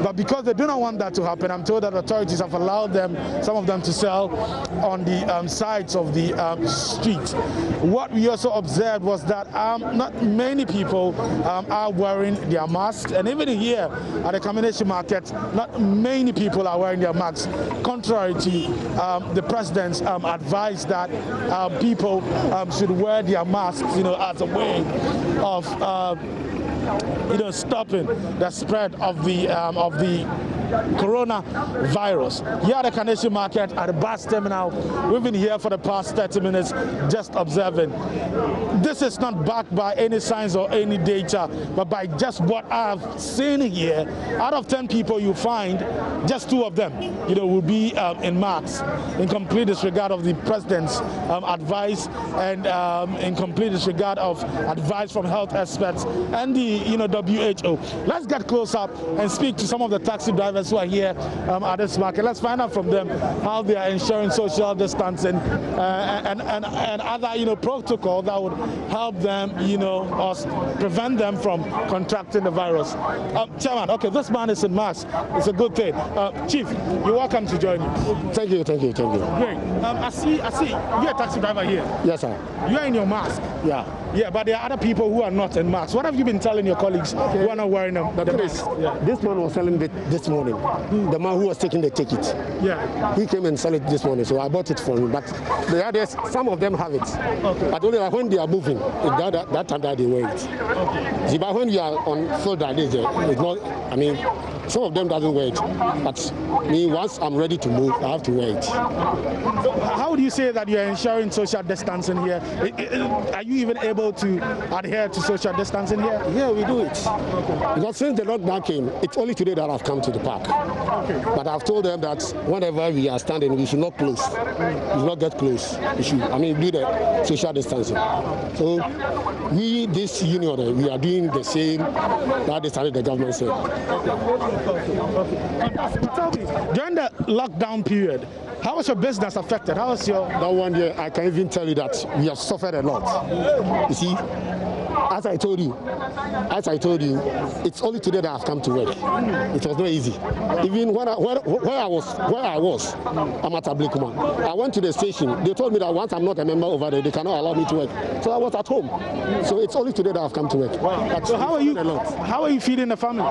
But because they do not want that to happen, I'm told that authorities have allowed them, some of them, to sell on the sides of the street. What we also observed was that not many people are wearing their masks, and even here at the Kaneshie market, not many people are wearing their masks, contrary to the president's advice that people should wear their masks, as a way of stopping the spread of the coronavirus. Here at the Kaneshie market, at the bus terminal, we've been here for the past 30 minutes just observing. This is not backed by any signs or any data, but by just what I've seen here. Out of 10 people you find, just 2 of them, will be in masks, in complete disregard of the president's advice, and in complete disregard of advice from health experts and the WHO. Let's get close up and speak to some of the taxi drivers who are here at this market. Let's find out from them how they are ensuring social distancing and other protocol that would help them or prevent them from contracting the virus. Chairman, okay, this man is in mask. It's a good thing. Chief, you're welcome to join me. Thank you. Great. I see you're a taxi driver here. Yes, sir. You're in your mask. Yeah, but there are other people who are not in masks. What have you been telling your colleagues who are not wearing them? This man was selling it this morning. The man who was taking the ticket. Yeah. He came and sold it this morning, so I bought it for him. But the others, some of them have it. Okay. But only when they are moving, that time that they wear it. Okay. See, but when you are on field like this, it's not, some of them doesn't wear it. But me, once I'm ready to move, I have to wear it. So how do you say that you're ensuring social distancing here? Are you even able to adhere to social distancing here? Yeah, we do it. Okay. Because since the lockdown came, it's only today that I've come to the park. Okay. But I've told them that whenever we are standing, we should not close. We should not get close. We should, do the social distancing. So we, this union, we are doing the same that the government said. Tell me, during the lockdown period, how was your business affected? How was your... That one year, I can even tell you that we have suffered a lot. You see, as I told you, it's only today that I've come to work. It was not easy. Even where I was, I'm at Ablekuma. I went to the station. They told me that once I'm not a member over there, they cannot allow me to work. So I was at home. So it's only today that I've come to work. Wow. So how are you feeding the family?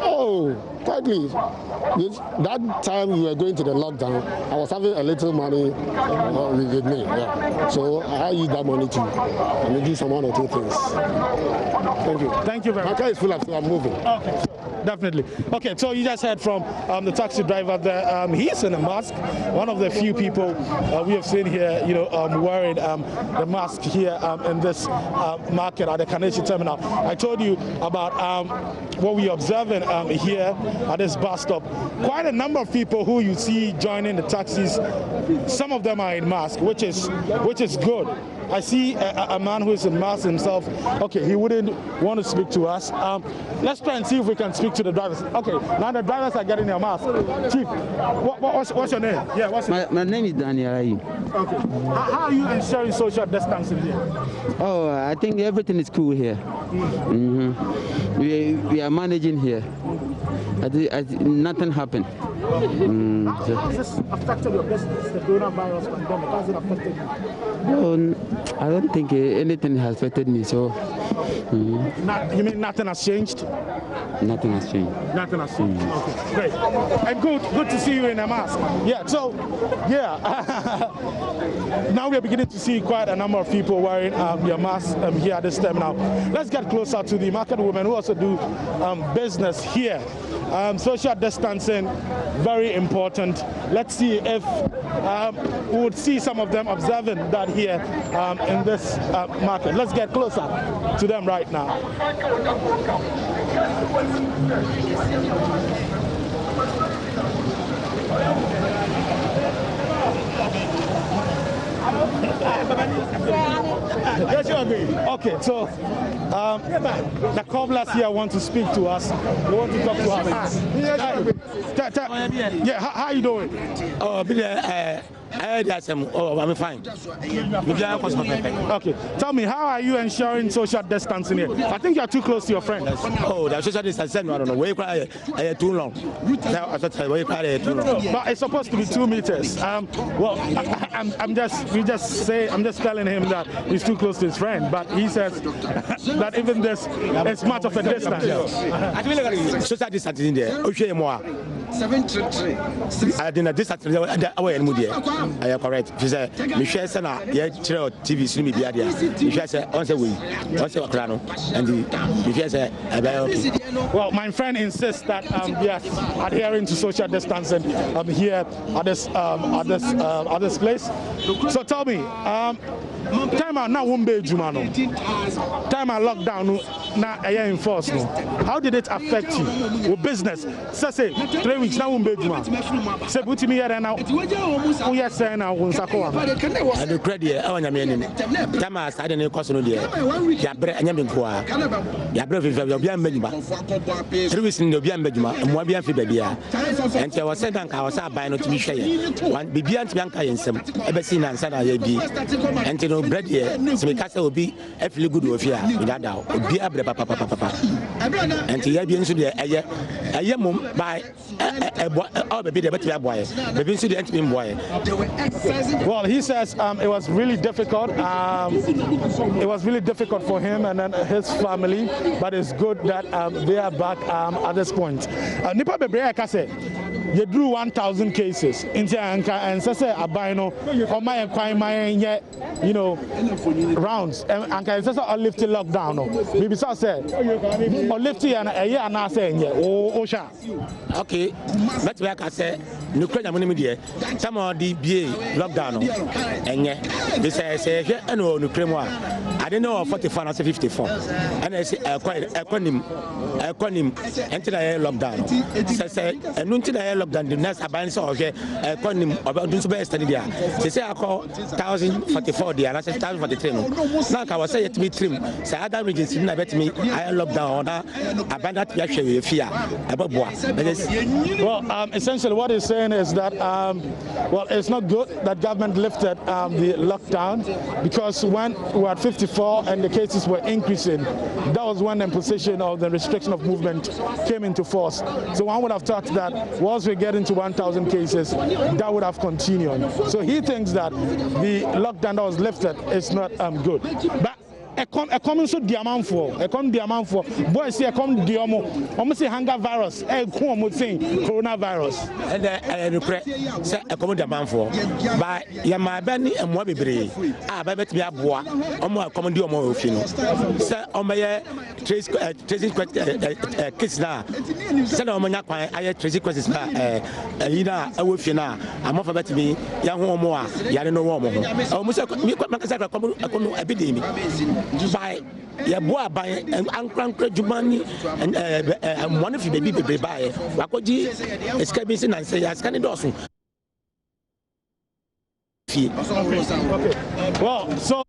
Oh, tightly. That time we were going to the lockdown, I was having a little money with me. Yeah. So I used that money to do some 1 or 2 things. Thank you. Thank you very much. My car is full, so I'm moving. Okay. Definitely. Okay, so you just heard from the taxi driver there. He's in a mask. One of the few people we have seen here, wearing the mask here in this market at the Kaneshie terminal. I told you about what we are observing here at this bus stop. Quite a number of people who you see joining the taxis. Some of them are in mask, which is good. I see a man who is in mask himself. Okay, he wouldn't want to speak to us. Let's try and see if we can speak to the drivers. Okay, now the drivers are getting their mask. Chief, what's your name? Yeah, what's your My name is Daniel Ayi. Okay. How are you ensuring social distancing here? Oh, I think everything is cool here. We are managing here. Nothing happened. How has this affected your business, the coronavirus pandemic? How has it affected you? Oh, I don't think anything has affected me, so... You mean nothing has changed? Nothing has changed. Nothing has changed. Okay, great. And good to see you in a mask. Yeah, so, yeah. Now we're beginning to see quite a number of people wearing their masks here at this time now. Let's get closer to the market women who also do business here. Social distancing, very important. Let's see if we would see some of them observing that here in this market. Let's get closer to them right now. Yes, you agree. Okay, so the cobblers here want to speak to us. They want to talk to us. Yeah, how are you doing? Oh, I'm fine. Okay, tell me, how are you ensuring social distancing here? I think you're too close to your friend. Oh, the social distancing, I don't know. Why cry too long? But it's supposed to be 2 meters. Well, I'm just telling him that he's too close to his friend, but he says that even this is much of a distance. Social distancing there. Okay, more. 733. I didn't distance away and moody. I am correct. She said, Michelle Sana, TV, see me be there. Michelle said, on the way, once a crown, and Michelle said, well, my friend insists that we are adhering to social distancing here at this place. So tell me, time out now won't be Jumano. Time out lockdown now enforced. How did it affect you? With business? Say 3 weeks now won't be Jumano. Say put me here now. We are saying now won't sako. And the credit, I want to time I started in cost no there. Yabre and Yamikwa. Yabre will be a minima. 3 weeks in the Bianbejuma, and one Bian Fibia. And I was sent on our by not to be shared. One Bibian Bianca and some Ebesin and Sana Yabi. And to know bread here, so the castle will be a feel good of here without doubt. Be a papa. And to Yabian should be a yamum by a baby, the better boy. The incident in boy. Well, he says it was really difficult. It was really difficult for him and then his family, but it's good that they are back at this point. Nipa Bebre Kase, you drew 1,000 cases into Anka and say Abino or my rounds. And I said, I'll lift the lockdown. Maybe so said, or lift it and a year and I say, Osha. Okay, that's where I say, no credit money media. Some of the BA lockdown. And yet, this say, I know, no cremo. I don't know 44 and 54. And I say, quite a quantum until I lockdown. Say, and until I lockdown, the next abandon or a quantum about this best study. They say I call 1,044 there, and I said 1,043. Now I was saying to be trim. Say, other regions didn't bet me, I lockdown or abandoned actually fear about what. Well, essentially what he's saying is that, well, it's not good that government lifted the lockdown because when we were at 54 and the cases were increasing, that was when the imposition of the restriction of movement came into force. So one would have thought that once we get into 1,000 cases, that would have continued. So he thinks that the lockdown that was lifted is not good. But a common so diamond for boys here come diamo almost say hunger virus coronavirus and say a common diamond for by Yama Benny and Mobby by bet me a boy or more common diomo of you say on my tracing kids now send on my I tracing questions Ina a wolf now I'm off about me young more Yarino Womo almost a common epidemic by your boy by and Uncle Jumani and one of you baby by Wakoji escaping and say, as can it also. Well, so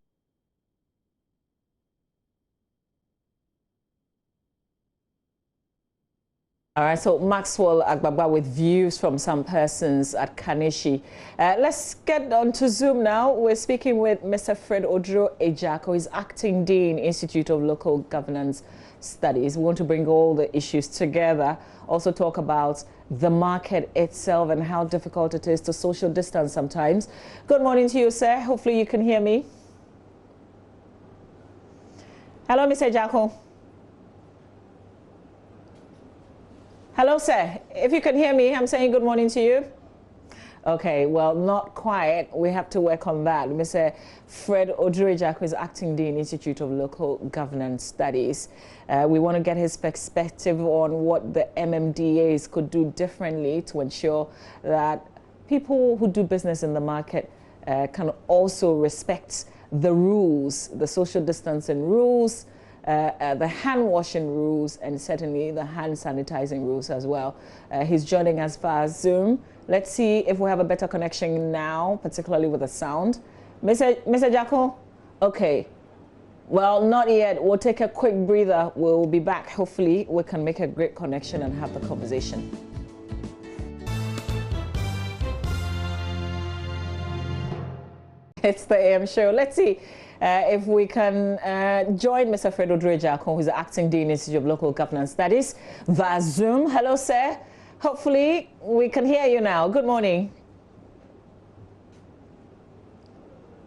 All right, so Maxwell Agbagba with views from some persons at Kaneshie. Let's get on to Zoom now. We're speaking with Mr. Fred Oduro-Ejiako. He's Acting Dean, Institute of Local Governance Studies. We want to bring all the issues together. Also talk about the market itself and how difficult it is to social distance sometimes. Good morning to you, sir. Hopefully you can hear me. Hello, Mr. Ejiako. Hello, sir. If you can hear me, I'm saying good morning to you. Okay, well, not quite. We have to work on that. Mr. Fred Oduro-Ejiako is Acting Dean, Institute of Local Governance Studies. We want to get his perspective on what the MMDAs could do differently to ensure that people who do business in the market can also respect the rules, the social distancing rules, the hand washing rules, and certainly the hand sanitizing rules as well. He's joining us via Zoom. Let's see if we have a better connection now, particularly with the sound. Mr. Ejiako? Okay. Well, not yet. We'll take a quick breather. We'll be back. Hopefully, we can make a great connection and have the conversation. It's the AM show. Let's see if we can join Mr. Fred Oduro-Ejiako, who's the Acting Dean, Institute of Local Governance Studies, via Zoom. Hello, sir. Hopefully, we can hear you now. Good morning.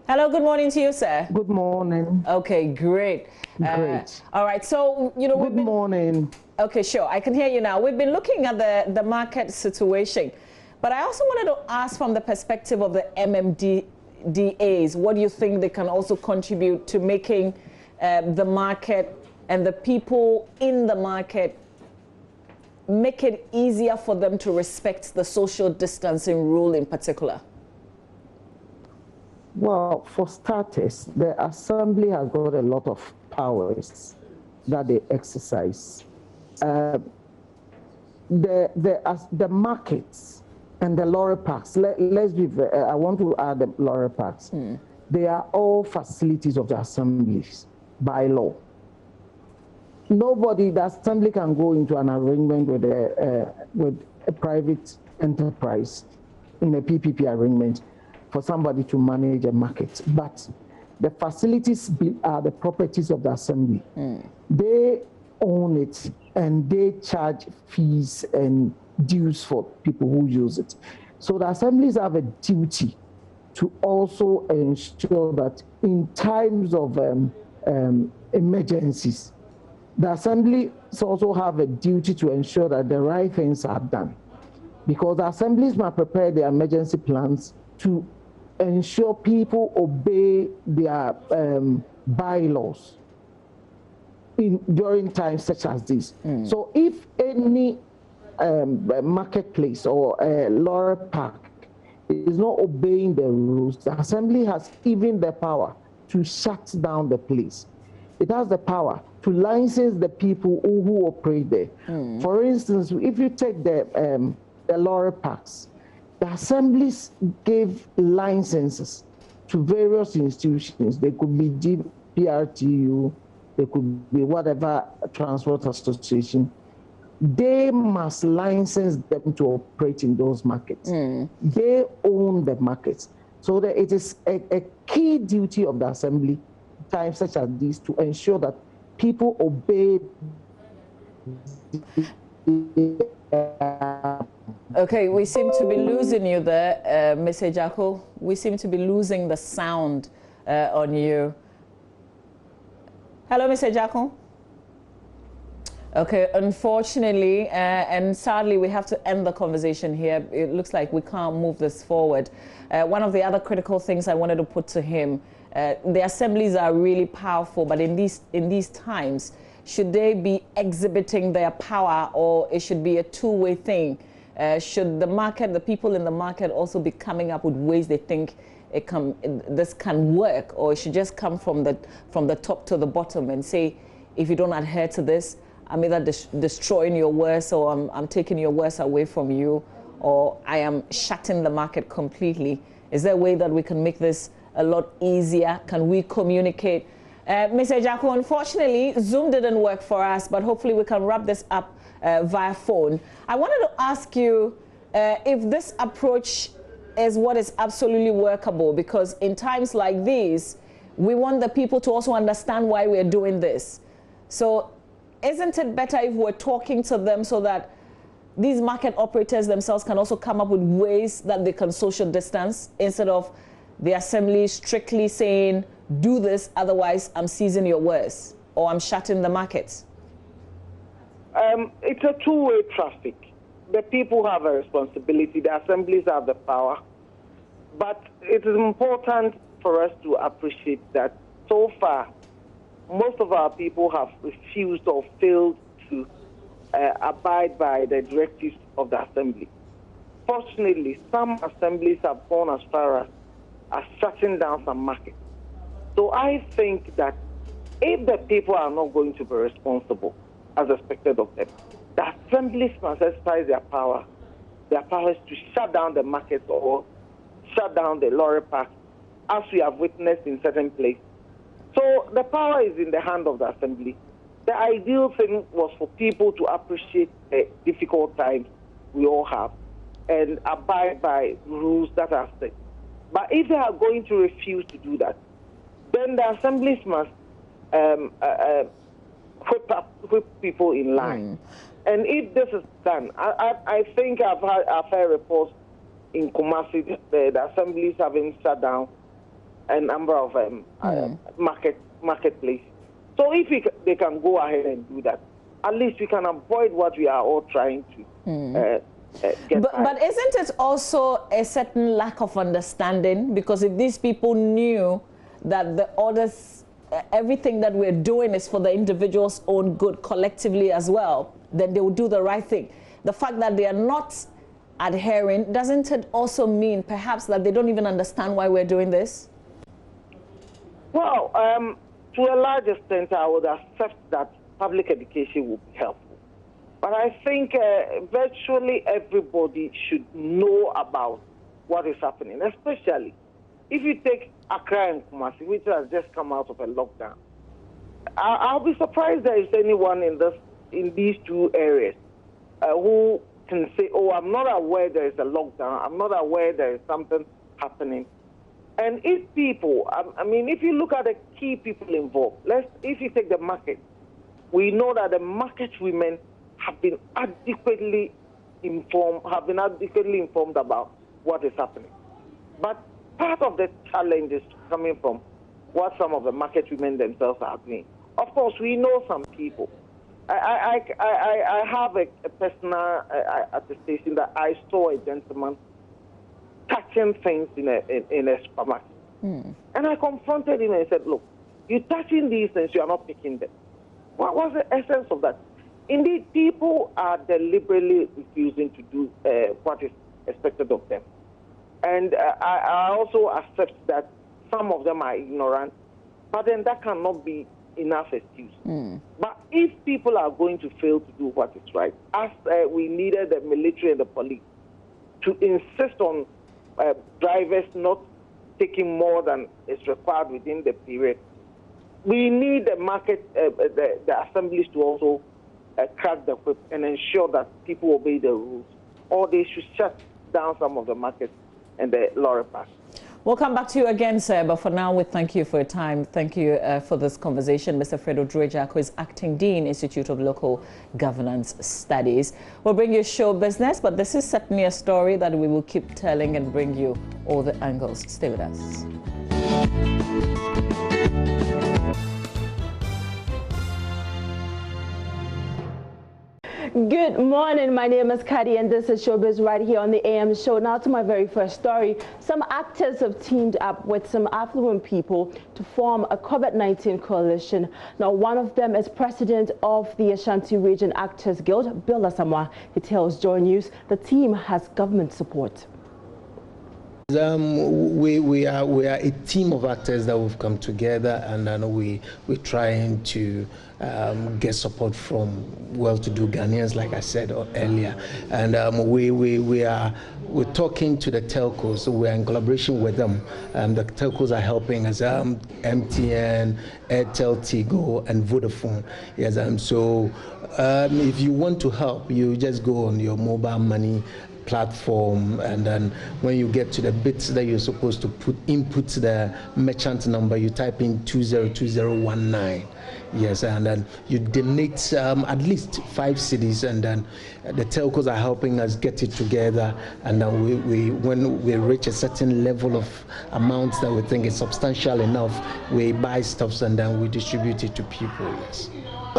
Hello, good morning to you, sir. Good morning. Okay, great. Great. All right, so, you know... Good morning. Okay, sure. I can hear you now. We've been looking at the market situation, but I also wanted to ask from the perspective of the MMDAs, what do you think they can also contribute to making the market and the people in the market make it easier for them to respect the social distancing rule in particular? Well, for starters, the Assembly has got a lot of powers that they exercise. The markets and the lorry parks, let's be I want to add the lorry parks. They are all facilities of the assemblies by law. Nobody, the assembly can go into an arrangement with a private enterprise in a PPP arrangement for somebody to manage a market. But the facilities are the properties of the assembly. They own it and they charge fees and dues for people who use it. So the assemblies have a duty to also ensure that in times of emergencies, the assemblies also have a duty to ensure that the right things are done. Because the assemblies must prepare their emergency plans to ensure people obey their bylaws during times such as this. So if any marketplace or a lorry park is not obeying the rules, the assembly has even the power to shut down the place. It has the power to license the people who operate there. For instance, if you take the lorry parks, the assemblies gave licenses to various institutions. They could be PRTU, they could be whatever transport association. They must license them to operate in those markets. They own the markets. So that it is a key duty of the assembly, times such as these, to ensure that people obey. Okay, we seem to be losing you there, Mr. Ejiako. We seem to be losing the sound on you. Hello, Mr. Ejiako. Okay, unfortunately, and sadly, we have to end the conversation here. It looks like we can't move this forward. One of the other critical things I wanted to put to him, the assemblies are really powerful, but in these times, should they be exhibiting their power, or it should be a two-way thing? Should the market, the people in the market, also be coming up with ways they think this can work, or it should just come from the top to the bottom and say, if you don't adhere to this, I'm either destroying your wares, or I'm taking your wares away from you, or I am shutting the market completely. Is there a way that we can make this a lot easier? Can we communicate? Mr. Ejiako, unfortunately, Zoom didn't work for us, but hopefully we can wrap this up via phone. I wanted to ask you if this approach is what is absolutely workable, because in times like these, we want the people to also understand why we're doing this. So isn't it better if we're talking to them so that these market operators themselves can also come up with ways that they can social distance, instead of the assembly strictly saying, do this, otherwise I'm seizing your wares or I'm shutting the markets? It's a two-way traffic. The people have a responsibility, the assemblies have the power. But it is important for us to appreciate that so far, most of our people have refused or failed to abide by the directives of the assembly. Fortunately, some assemblies have gone as far as shutting down some markets. So I think that if the people are not going to be responsible, as expected of them, the assemblies must exercise their power. Their power is to shut down the markets or shut down the lorry park, as we have witnessed in certain places. So the power is in the hand of the assembly. The ideal thing was for people to appreciate the difficult times we all have and abide by rules that are set. But if they are going to refuse to do that, then the assemblies must whip people in line. And if this is done, I think I've heard reports in Kumasi, the assemblies having shut down a number of marketplaces. So if they can go ahead and do that, at least we can avoid what we are all trying to get But isn't it also a certain lack of understanding? Because if these people knew that the orders, everything that we're doing is for the individual's own good collectively as well, then they will do the right thing. The fact that they are not adhering, doesn't it also mean perhaps that they don't even understand why we're doing this? Well, to a large extent, I would accept that public education will be helpful. But I think virtually everybody should know about what is happening, especially if you take Accra and Kumasi, which has just come out of a lockdown. I'll be surprised there is anyone in these two areas who can say, oh, I'm not aware there is a lockdown, I'm not aware there is something happening. And if people, I mean, if you look at the key people involved, if you take the market, we know that the market women have been adequately informed about what is happening. But part of the challenge is coming from what some of the market women themselves are doing. Of course, we know some people. I have a personal attestation that I saw a gentleman touching things in a supermarket. And I confronted him and said, look, you're touching these things, you are not picking them. What was the essence of that? Indeed, people are deliberately refusing to do what is expected of them. And I also accept that some of them are ignorant, but then that cannot be enough excuse. But if people are going to fail to do what is right, as we needed the military and the police to insist on drivers not taking more than is required within the period, we need the market, the assemblies to also crack the whip and ensure that people obey the rules, or they should shut down some of the markets and the lorry parks. We'll come back to you again, sir, but for now, we thank you for your time. Thank you for this conversation. Mr. Fred Oduor-Agyeah, who is Acting Dean, Institute of Local Governance Studies. We'll bring you show business, but this is certainly a story that we will keep telling and bring you all the angles. Stay with us. Good morning, my name is Kadi and this is Showbiz right here on the AM show. Now to my very first story. Some actors have teamed up with some affluent people to form a COVID-19 coalition. Now one of them is president of the Ashanti Region Actors Guild, Bill Asamoah. He tells Joy News the team has government support. We are a team of actors that we've come together, and we're trying to get support from well-to-do Ghanaians, like I said earlier, and we're talking to the telcos. So we're in collaboration with them. The telcos are helping us: MTN, Airtel, Tigo, and Vodafone. Yes, so if you want to help, you just go on your mobile money platform, and then when you get to the bits that you're supposed to input the merchant number, you type in 202019. Yes, and then you donate at least 5 cities, and then the telcos are helping us get it together, and then when we reach a certain level of amounts that we think is substantial enough, we buy stuffs and then we distribute it to people. Yes.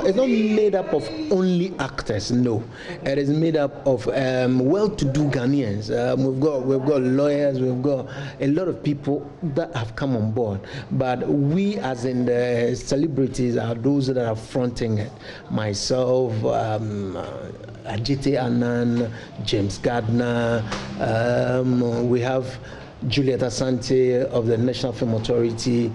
It's not made up of only actors, no. It is made up of well-to-do Ghanaians. We've got lawyers, we've got a lot of people that have come on board. But we, as in the celebrities, are those that are fronting it. Myself, Ajite Annan, James Gardner, we have Juliet Asante of the National Film Authority.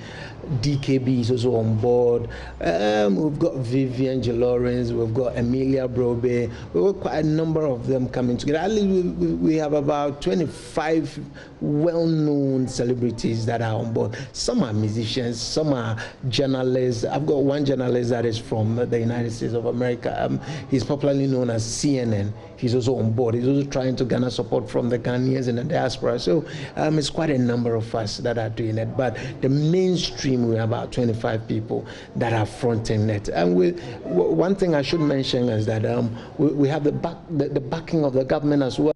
DKB is also on board. We've got Vivian J. Lawrence, we've got Emilia Brobe. We've got quite a number of them coming together. At least we have about 25 well-known celebrities that are on board. Some are musicians, some are journalists. I've got one journalist that is from the United States of America. He's popularly known as CNN. He's also on board. He's also trying to garner support from the Ghanaians in the diaspora. So it's quite a number of us that are doing it. But the mainstream, we have about 25 people that are fronting it. And one thing I should mention is that we have the backing of the government as well.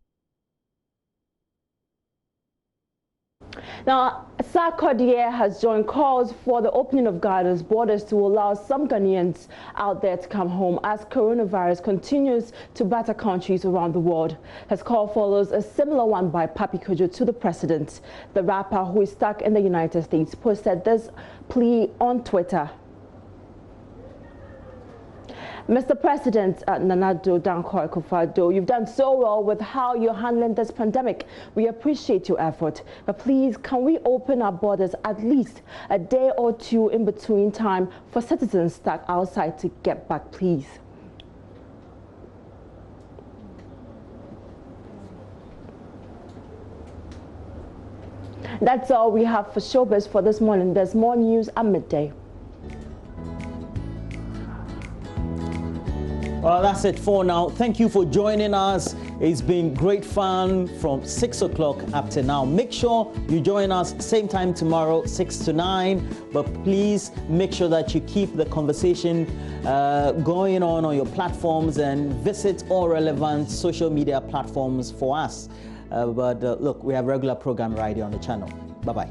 Now, Sarkodie has joined calls for the opening of Ghana's borders to allow some Ghanaians out there to come home as coronavirus continues to batter countries around the world. His call follows a similar one by Papi Kojo to the president. The rapper, who is stuck in the United States, posted this plea on Twitter. Mr. President Nana Addo Dankwa Akufo-Addo, you've done so well with how you're handling this pandemic. We appreciate your effort. But please, can we open our borders at least a day or two in between time for citizens stuck outside to get back, please? That's all we have for Showbiz for this morning. There's more news at midday. Well, that's it for now. Thank you for joining us. It's been great fun from 6 o'clock up to now. Make sure you join us same time tomorrow, 6 to 9. But please make sure that you keep the conversation going on your platforms and visit all relevant social media platforms for us. Look, we have regular program right here on the channel. Bye-bye.